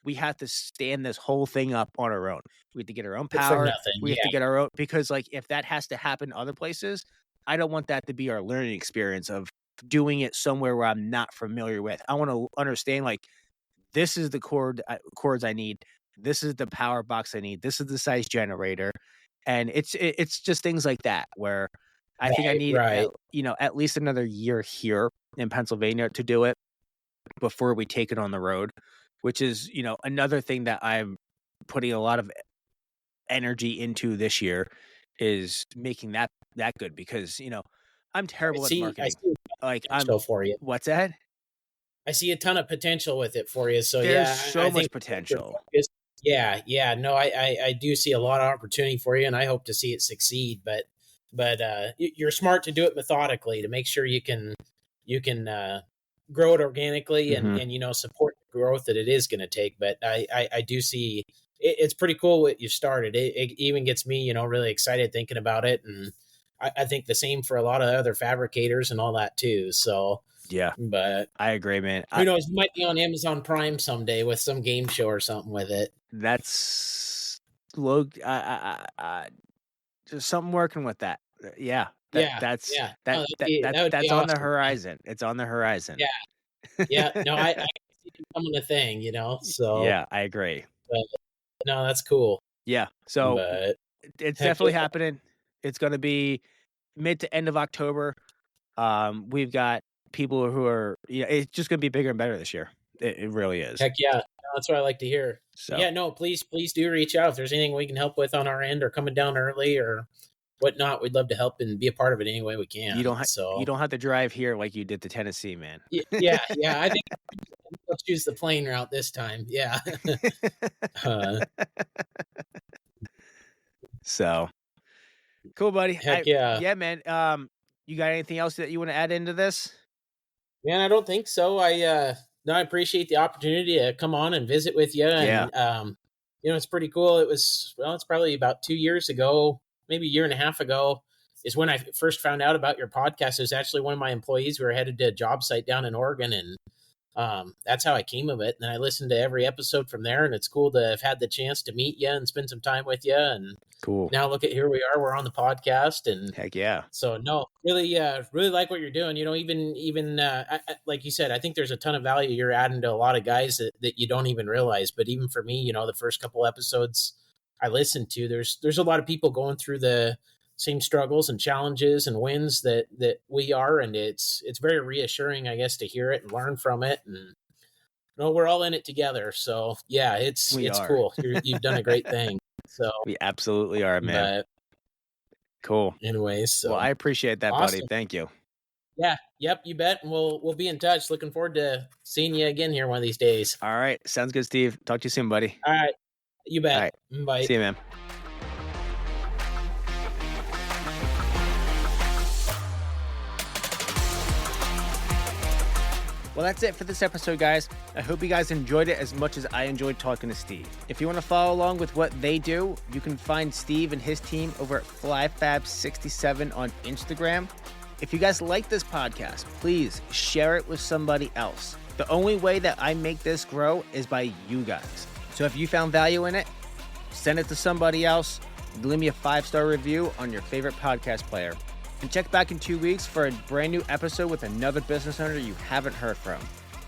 we have to stand this whole thing up on our own. We have to get our own power. We have to get our own, because like if that has to happen other places, I don't want that to be our learning experience of doing it somewhere where I'm not familiar with. I want to understand like this is the cords I need. This is the power box I need. This is the size generator. And it's just things like that where I think I need, at least another year here in Pennsylvania to do it before we take it on the road, which is, another thing that I'm putting a lot of energy into this year is making that good, because, I'm terrible at marketing. I'm for you. What's that? I see a ton of potential with it for you. So there's so much potential. Yeah. No, I do see a lot of opportunity for you, and I hope to see it succeed. But you're smart to do it methodically to make sure you can grow it organically and support the growth that it is going to take. But I do see it's pretty cool what you started. It even gets me, really excited thinking about it, and I think the same for a lot of other fabricators and all that too. So. Yeah, but I agree, man. Who knows? You might be on Amazon Prime someday with some game show or something with it. That's just something working with that. That's on the horizon. It's on the horizon. Yeah. No, I can see it becoming a thing. So yeah, I agree. But, no, that's cool. Yeah, so it's definitely happening. It's going to be mid to end of October. We've got people who are, it's just going to be bigger and better this year. It really is. Heck yeah. That's what I like to hear. So yeah, no, please do reach out if there's anything we can help with on our end, or coming down early or whatnot. We'd love to help and be a part of it any way we can. You don't have to drive here like you did to Tennessee, man. Yeah. I think let's choose the plane route this time. Yeah. So cool, buddy. Heck yeah. Yeah, man. You got anything else that you want to add into this? Man, I don't think so. I appreciate the opportunity to come on and visit with you. And, it's pretty cool. It's probably about 2 years ago, maybe a year and a half ago, is when I first found out about your podcast. It was actually one of my employees. We were headed to a job site down in Oregon, and that's how I came of it. And then I listened to every episode from there, and it's cool to have had the chance to meet you and spend some time with you. And cool. Now look at, here we are, we're on the podcast, and heck yeah. So no, really like what you're doing. Even like you said, I think there's a ton of value you're adding to a lot of guys that you don't even realize. But even for me, the first couple episodes I listened to, there's a lot of people going through the same struggles and challenges and wins that we are, and it's very reassuring, I guess, to hear it and learn from it. And we're all in it together. So yeah, it's cool. You've done a great thing. So we absolutely are, man. Cool. Anyways, so well, I appreciate that, awesome. Buddy. Thank you. Yeah. Yep. You bet. And we'll be in touch. Looking forward to seeing you again here one of these days. All right. Sounds good, Steve. Talk to you soon, buddy. All right. You bet. All right. Bye. See you, man. Well, that's it for this episode, guys. I hope you guys enjoyed it as much as I enjoyed talking to Steve. If you want to follow along with what they do, you can find Steve and his team over at FlyFab67 on Instagram. If you guys like this podcast, please share it with somebody else. The only way that I make this grow is by you guys. So if you found value in it, send it to somebody else. Leave me a 5-star review on your favorite podcast player. And check back in 2 weeks for a brand new episode with another business owner you haven't heard from.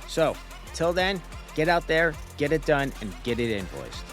So, till then, get out there, get it done, and get it invoiced.